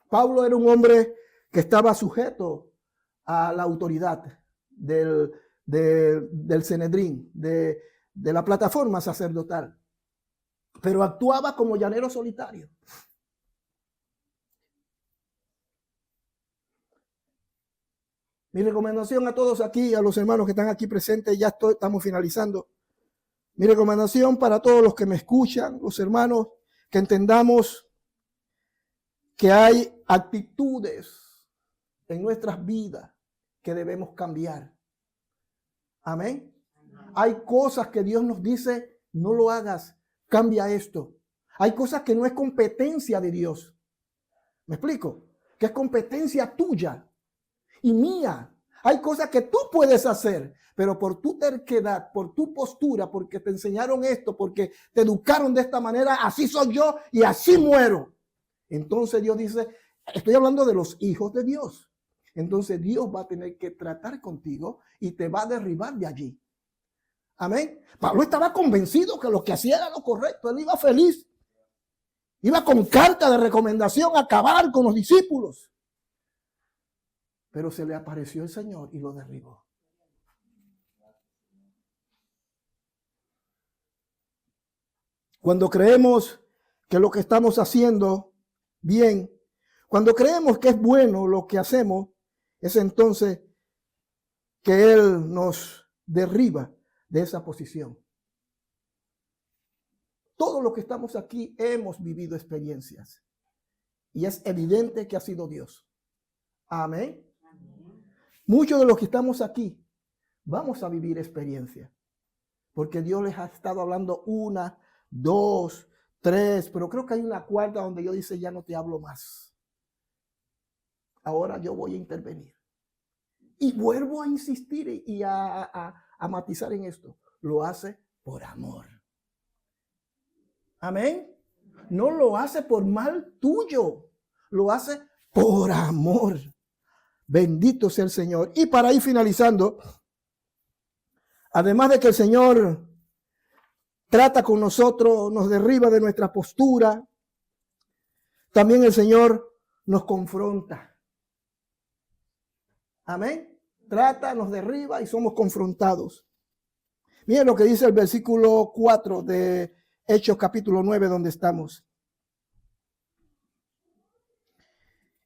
[SPEAKER 1] Pablo era un hombre que estaba sujeto a la autoridad del Sanedrín, de la plataforma sacerdotal, pero actuaba como llanero solitario. Mi recomendación a todos aquí, a los hermanos que están aquí presentes, ya estamos finalizando. Mi recomendación para todos los que me escuchan, los hermanos, que entendamos que hay actitudes en nuestras vidas que debemos cambiar. Amén. Hay cosas que Dios nos dice, no lo hagas, cambia esto. Hay cosas que no es competencia de Dios. ¿Me explico? Que es competencia tuya y mía. Hay cosas que tú puedes hacer, pero por tu terquedad, por tu postura, porque te enseñaron esto, porque te educaron de esta manera, así soy yo y así muero. Entonces Dios dice, estoy hablando de los hijos de Dios. Entonces Dios va a tener que tratar contigo y te va a derribar de allí. Amén. Pablo estaba convencido que lo que hacía era lo correcto. Él iba feliz. Iba con carta de recomendación a acabar con los discípulos. Pero se le apareció el Señor y lo derribó. Cuando creemos que lo que estamos haciendo bien, cuando creemos que es bueno lo que hacemos, es entonces que Él nos derriba de esa posición. Todos los que estamos aquí hemos vivido experiencias y es evidente que ha sido Dios. Amén. Muchos de los que estamos aquí vamos a vivir experiencias porque Dios les ha estado hablando 1, 2, 3, pero creo que hay una cuarta donde Dios dice, ya no te hablo más. Ahora yo voy a intervenir. Y vuelvo a insistir y a matizar en esto. Lo hace por amor. Amén. No lo hace por mal tuyo. Lo hace por amor. Bendito sea el Señor. Y para ir finalizando, además de que el Señor trata con nosotros, nos derriba de nuestra postura, también el Señor nos confronta. Amén. Trata, nos derriba y somos confrontados. Miren lo que dice el versículo 4 de Hechos capítulo 9 donde estamos.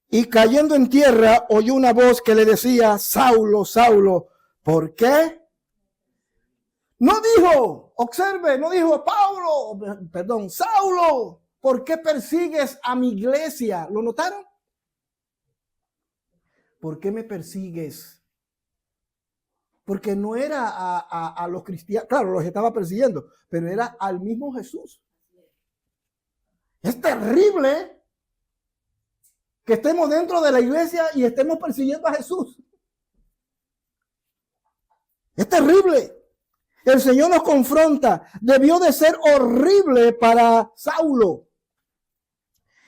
[SPEAKER 1] Y cayendo en tierra oyó una voz que le decía, Saulo, Saulo, ¿por qué? No dijo, observe, no dijo, Saulo, ¿por qué persigues a mi iglesia? ¿Lo notaron? ¿Por qué me persigues? Porque no era a los cristianos, claro, los estaba persiguiendo, pero era al mismo Jesús. Es terrible que estemos dentro de la iglesia y estemos persiguiendo a Jesús. Es terrible. El Señor nos confronta. Debió de ser horrible para Saulo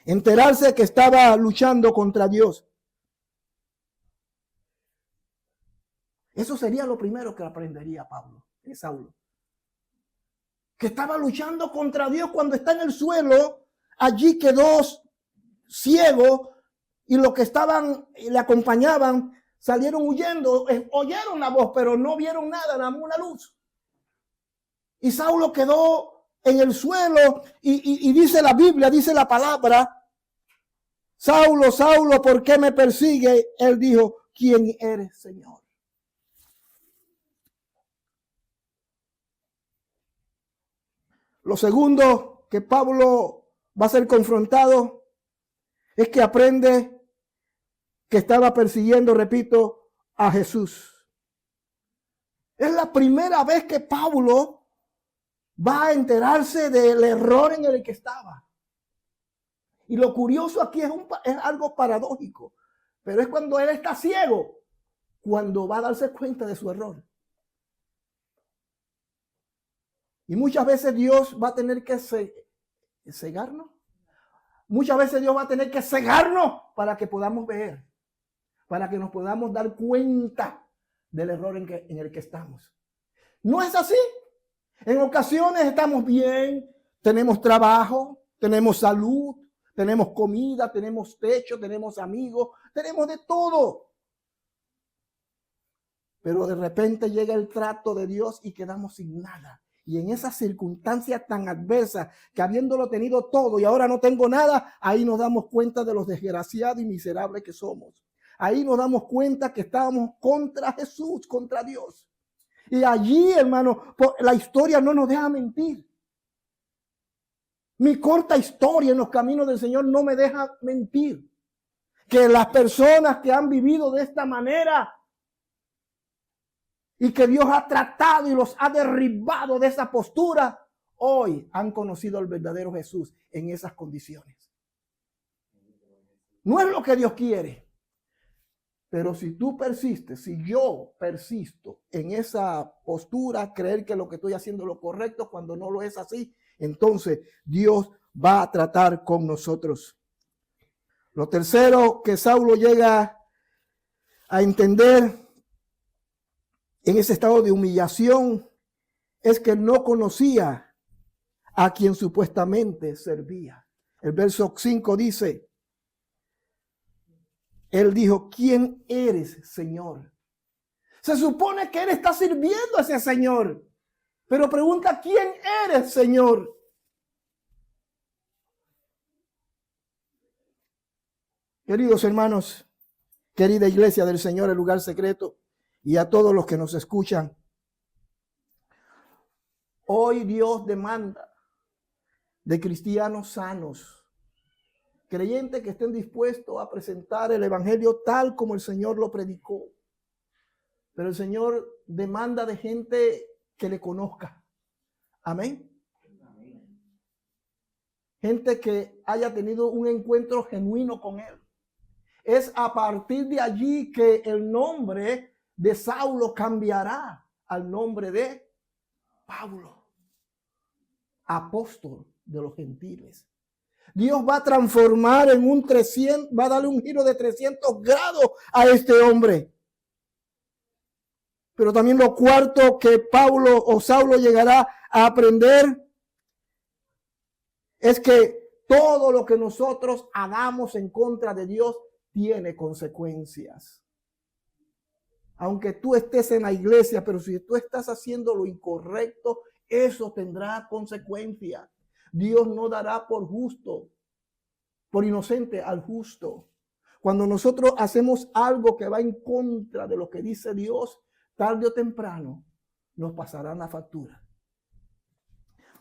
[SPEAKER 1] enterarse que estaba luchando contra Dios. Eso sería lo primero que aprendería Saulo. que estaba luchando contra Dios, cuando está en el suelo, allí quedó ciego, y los que estaban y le acompañaban salieron huyendo, oyeron la voz, pero no vieron nada, nada más una luz. Y Saulo quedó en el suelo y dice la Biblia, dice la palabra, Saulo, Saulo, ¿por qué me persigue? Él dijo, ¿quién eres, Señor? Lo segundo que Pablo va a ser confrontado es que aprende que estaba persiguiendo, repito, a Jesús. Es la primera vez que Pablo va a enterarse del error en el que estaba. Y lo curioso aquí es algo paradójico, pero es cuando él está ciego, cuando va a darse cuenta de su error. Y muchas veces Dios va a tener que cegarnos. Muchas veces Dios va a tener que cegarnos para que podamos ver, para que nos podamos dar cuenta del error en el que estamos. ¿No es así? En ocasiones estamos bien, tenemos trabajo, tenemos salud, tenemos comida, tenemos techo, tenemos amigos, tenemos de todo. Pero de repente llega el trato de Dios y quedamos sin nada. Y en esas circunstancias tan adversas, que habiéndolo tenido todo y ahora no tengo nada, ahí nos damos cuenta de los desgraciados y miserables que somos. Ahí nos damos cuenta que estábamos contra Jesús, contra Dios. Y allí, hermano, la historia no nos deja mentir. Mi corta historia en los caminos del Señor no me deja mentir. Que las personas que han vivido de esta manera y que Dios ha tratado y los ha derribado de esa postura, hoy han conocido al verdadero Jesús en esas condiciones. No es lo que Dios quiere. Pero si tú persistes, si yo persisto en esa postura, creer que lo que estoy haciendo es lo correcto cuando no lo es así, entonces Dios va a tratar con nosotros. Lo tercero que Saulo llega a entender en ese estado de humillación es que no conocía a quien supuestamente servía. El verso 5 dice, él dijo, ¿quién eres, Señor? Se supone que él está sirviendo a ese Señor, pero pregunta, ¿quién eres, Señor? Queridos hermanos, querida iglesia del Señor, el lugar secreto, y a todos los que nos escuchan, hoy Dios demanda de cristianos sanos, creyentes que estén dispuestos a presentar el evangelio tal como el Señor lo predicó. Pero el Señor demanda de gente que le conozca. Amén. Gente que haya tenido un encuentro genuino con Él. Es a partir de allí que el nombre de Saulo cambiará al nombre de Pablo, apóstol de los gentiles. Dios va a transformar en un 300, va a darle un giro de 300 grados a este hombre. Pero también lo cuarto que Pablo o Saulo llegará a aprender es que todo lo que nosotros hagamos en contra de Dios tiene consecuencias. Aunque tú estés en la iglesia, pero si tú estás haciendo lo incorrecto, eso tendrá consecuencias. Dios no dará por justo, por inocente al justo. Cuando nosotros hacemos algo que va en contra de lo que dice Dios, tarde o temprano nos pasarán la factura.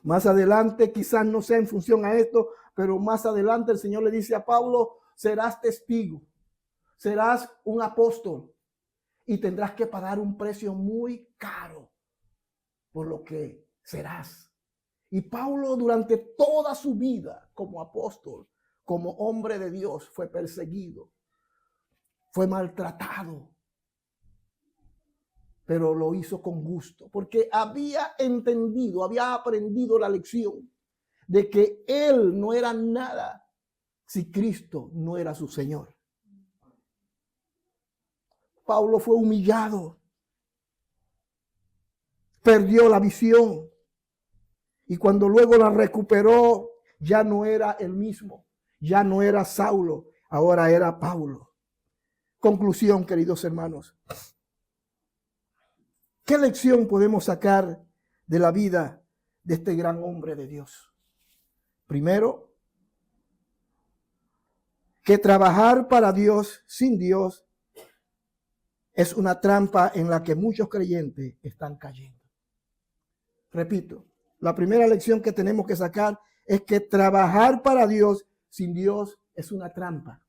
[SPEAKER 1] Más adelante, quizás no sea en función a esto, pero más adelante el Señor le dice a Pablo, serás testigo, serás un apóstol y tendrás que pagar un precio muy caro por lo que serás. Y Pablo durante toda su vida como apóstol, como hombre de Dios, fue perseguido, fue maltratado, pero lo hizo con gusto, porque había entendido, había aprendido la lección de que él no era nada si Cristo no era su Señor. Pablo fue humillado, perdió la visión Y cuando luego la recuperó, ya no era el mismo. Ya no era Saulo, ahora era Pablo. Conclusión, queridos hermanos. ¿Qué lección podemos sacar de la vida de este gran hombre de Dios? Primero, que trabajar para Dios sin Dios es una trampa en la que muchos creyentes están cayendo. Repito, la primera lección que tenemos que sacar es que trabajar para Dios sin Dios es una trampa.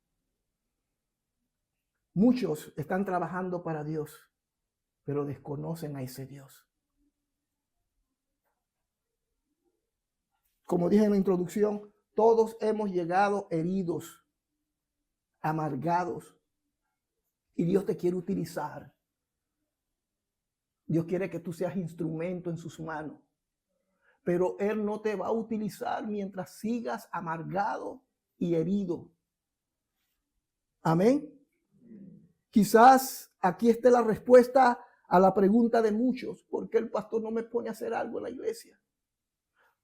[SPEAKER 1] Muchos están trabajando para Dios, pero desconocen a ese Dios. Como dije en la introducción, todos hemos llegado heridos, amargados, y Dios te quiere utilizar. Dios quiere que tú seas instrumento en sus manos, pero Él no te va a utilizar mientras sigas amargado y herido. Amén. Quizás aquí esté la respuesta a la pregunta de muchos: ¿por qué el pastor no me pone a hacer algo en la iglesia?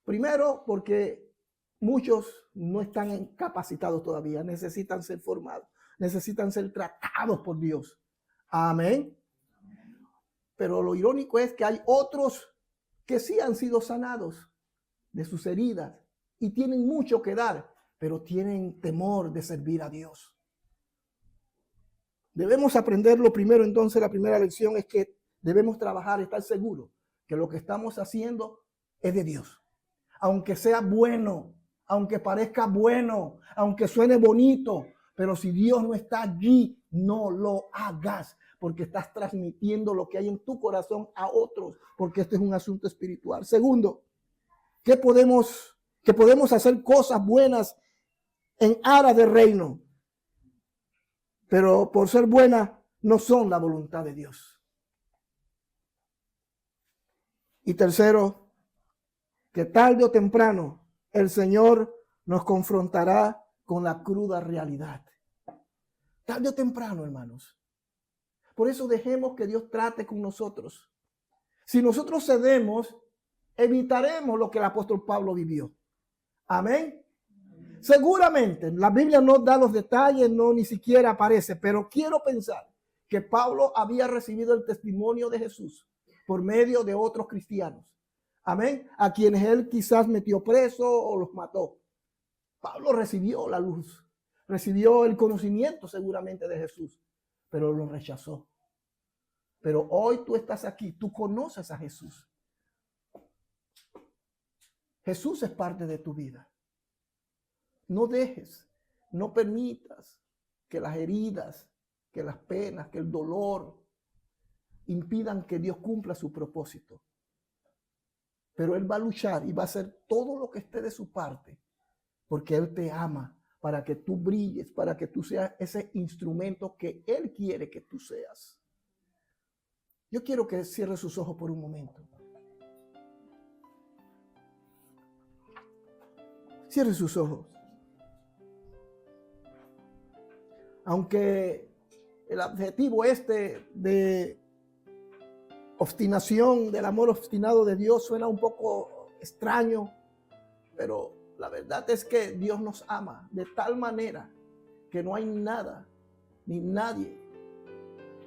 [SPEAKER 1] Primero, porque muchos no están capacitados todavía, necesitan ser formados, necesitan ser tratados por Dios. Amén. Pero lo irónico es que hay otros que sí han sido sanados de sus heridas y tienen mucho que dar, pero tienen temor de servir a Dios. Debemos aprender lo primero. Entonces, la primera lección es que debemos trabajar, estar seguros que lo que estamos haciendo es de Dios. Aunque sea bueno, aunque parezca bueno, aunque suene bonito, pero si Dios no está allí, no lo hagas, porque estás transmitiendo lo que hay en tu corazón a otros, porque este es un asunto espiritual. Segundo, que podemos hacer cosas buenas en aras del reino, pero por ser buenas no son la voluntad de Dios. Y tercero, que tarde o temprano el Señor nos confrontará con la cruda realidad. Tarde o temprano, hermanos. Por eso dejemos que Dios trate con nosotros. Si nosotros cedemos, evitaremos lo que el apóstol Pablo vivió. Amén. Seguramente, la Biblia no da los detalles, no ni siquiera aparece, pero quiero pensar que Pablo había recibido el testimonio de Jesús por medio de otros cristianos. Amén. A quienes él quizás metió preso o los mató. Pablo recibió la luz, recibió el conocimiento seguramente de Jesús, pero lo rechazó. Pero hoy tú estás aquí, tú conoces a Jesús. Jesús es parte de tu vida. No dejes, no permitas que las heridas, que las penas, que el dolor impidan que Dios cumpla su propósito. Pero Él va a luchar y va a hacer todo lo que esté de su parte, porque Él te ama, para que tú brilles, para que tú seas ese instrumento que Él quiere que tú seas. Yo quiero que cierre sus ojos por un momento. Cierre sus ojos. Aunque el adjetivo de obstinación, del amor obstinado de Dios, suena un poco extraño, pero la verdad es que Dios nos ama de tal manera que no hay nada ni nadie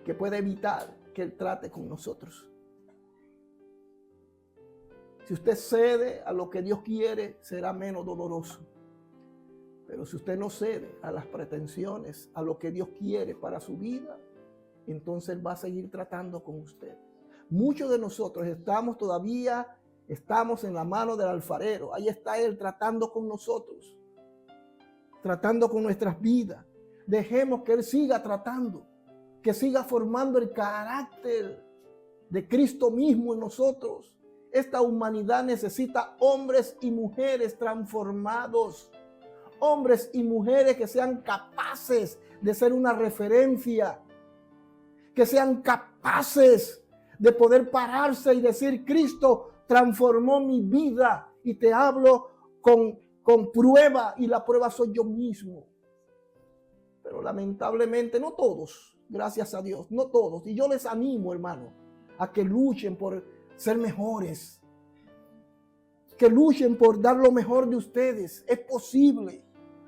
[SPEAKER 1] que pueda evitar que Él trate con nosotros. Si usted cede a lo que Dios quiere, será menos doloroso. Pero si usted no cede a las pretensiones, a lo que Dios quiere para su vida, entonces Él va a seguir tratando con usted. Muchos de nosotros estamos en la mano del alfarero. Ahí está Él tratando con nosotros, tratando con nuestras vidas. Dejemos que Él siga tratando, que siga formando el carácter de Cristo mismo en nosotros. Esta humanidad necesita hombres y mujeres transformados. Hombres y mujeres que sean capaces de ser una referencia, que sean capaces de poder pararse y decir: Cristo transformó mi vida, y te hablo con prueba, y la prueba soy yo mismo. Pero lamentablemente no todos, gracias a Dios, no todos. Y yo les animo, hermano, a que luchen por ser mejores. que luchen por dar lo mejor de ustedes. Es posible.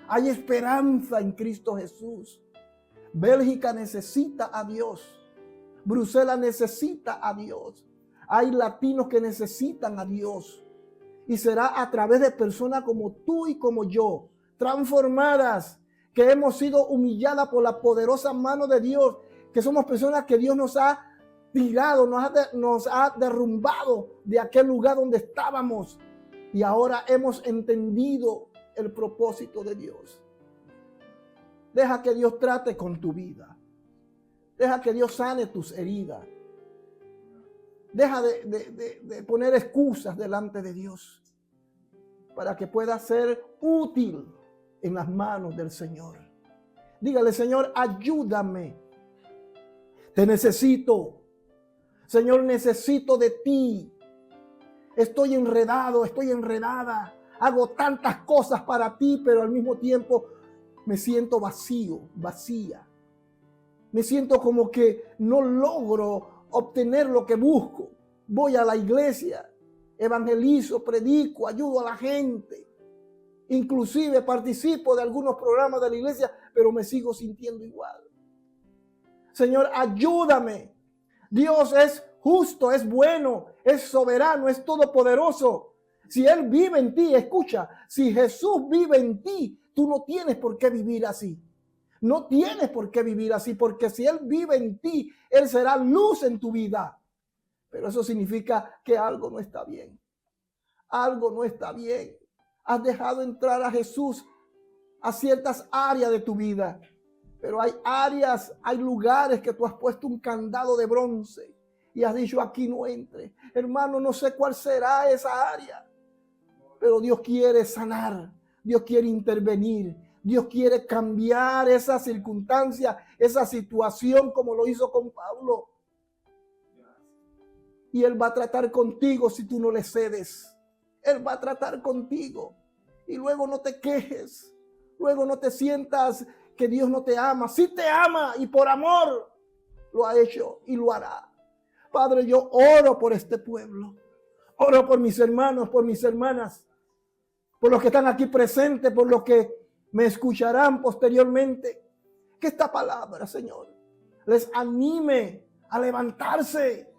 [SPEAKER 1] Hay esperanza en Cristo Jesús. Bélgica necesita a Dios. Bruselas necesita a Dios. Hay latinos que necesitan a Dios. Y será a través de personas como tú y como yo, transformadas, que hemos sido humilladas por la poderosa mano de Dios, que somos personas que Dios nos ha tirado, nos ha derrumbado de aquel lugar donde estábamos. Y ahora hemos entendido el propósito de Dios. Deja que Dios trate con tu vida. Deja que Dios sane tus heridas. Deja de poner excusas delante de Dios para que puedas ser útil en las manos del Señor. Dígale: Señor, ayúdame. Te necesito. Señor, necesito de ti. Estoy enredado, estoy enredada. Hago tantas cosas para ti, pero al mismo tiempo me siento vacío, vacía. Me siento como que no logro obtener lo que busco. Voy a la iglesia, evangelizo, predico, ayudo a la gente. Inclusive participo de algunos programas de la iglesia, pero me sigo sintiendo igual. Señor, ayúdame. Dios es justo, es bueno, es soberano, es todopoderoso. Si Él vive en ti, escucha, si Jesús vive en ti, tú no tienes por qué vivir así. No tienes por qué vivir así, porque si Él vive en ti, Él será luz en tu vida. Pero eso significa que algo no está bien. Algo no está bien. Has dejado entrar a Jesús a ciertas áreas de tu vida. Pero hay áreas, hay lugares que tú has puesto un candado de bronce y has dicho: aquí no entre. Hermano, no sé cuál será esa área, pero Dios quiere sanar. Dios quiere intervenir. Dios quiere cambiar esa circunstancia, esa situación, como lo hizo con Pablo. Y Él va a tratar contigo si tú no le cedes. Él va a tratar contigo. Y luego no te quejes. Luego no te sientas que Dios no te ama. Sí te ama, y por amor lo ha hecho y lo hará. Padre, yo oro por este pueblo. Oro por mis hermanos, por mis hermanas, por los que están aquí presentes, por los que me escucharán posteriormente. Que esta palabra, Señor, les anime a levantarse.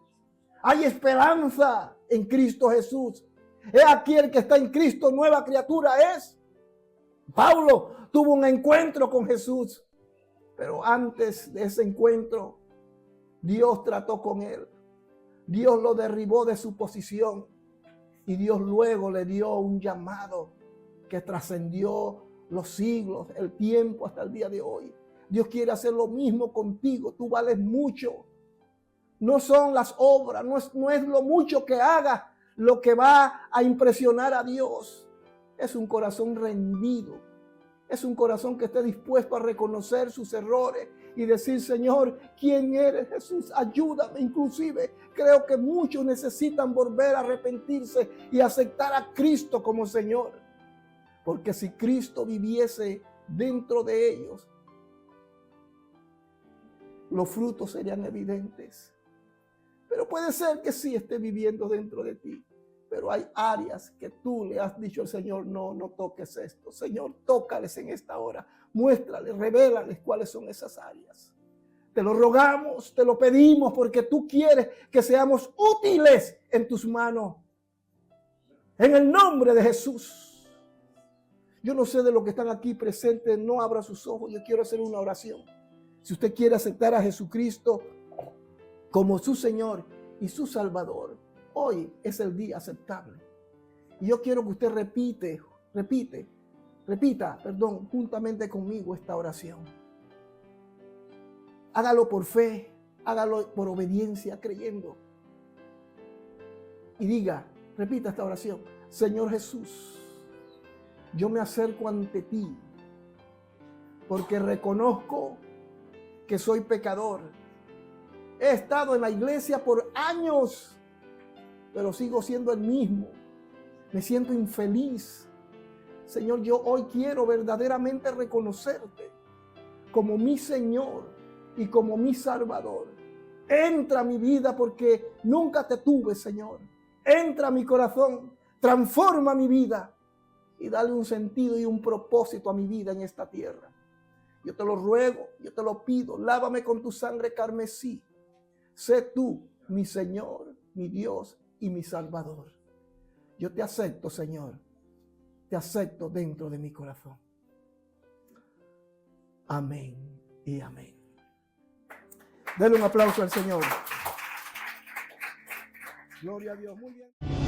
[SPEAKER 1] Hay esperanza en Cristo Jesús. He aquí el que está en Cristo, nueva criatura es. Pablo tuvo un encuentro con Jesús, pero antes de ese encuentro, Dios trató con él. Dios lo derribó de su posición y Dios luego le dio un llamado que trascendió los siglos, el tiempo hasta el día de hoy. Dios quiere hacer lo mismo contigo. Tú vales mucho. No son las obras, no es lo mucho que hagas lo que va a impresionar a Dios. Es un corazón rendido. Es un corazón que esté dispuesto a reconocer sus errores y decir: Señor, ¿quién eres, Jesús? Ayúdame. Inclusive creo que muchos necesitan volver a arrepentirse y aceptar a Cristo como Señor. Porque si Cristo viviese dentro de ellos, los frutos serían evidentes. Pero puede ser que sí esté viviendo dentro de ti. Pero hay áreas que tú le has dicho al Señor: no toques esto. Señor, tócales en esta hora. Muéstrales, revélales cuáles son esas áreas. Te lo rogamos, te lo pedimos, porque tú quieres que seamos útiles en tus manos. En el nombre de Jesús. Yo no sé de los que están aquí presentes, no abra sus ojos. Yo quiero hacer una oración. Si usted quiere aceptar a Jesucristo como su Señor y su Salvador, hoy es el día aceptable. Y yo quiero que usted repita, juntamente conmigo esta oración. Hágalo por fe, hágalo por obediencia, creyendo. Y repita esta oración: Señor Jesús, yo me acerco ante ti porque reconozco que soy pecador. He estado en la iglesia por años, pero sigo siendo el mismo. Me siento infeliz. Señor, yo hoy quiero verdaderamente reconocerte como mi Señor y como mi Salvador. Entra a mi vida porque nunca te tuve, Señor. Entra a mi corazón. Transforma mi vida y dale un sentido y un propósito a mi vida en esta tierra. Yo te lo ruego, yo te lo pido, lávame con tu sangre carmesí. Sé tú mi Señor, mi Dios y mi Salvador. Yo te acepto, Señor. Te acepto dentro de mi corazón. Amén y amén. Denle un aplauso al Señor. Gloria a Dios. Muy bien.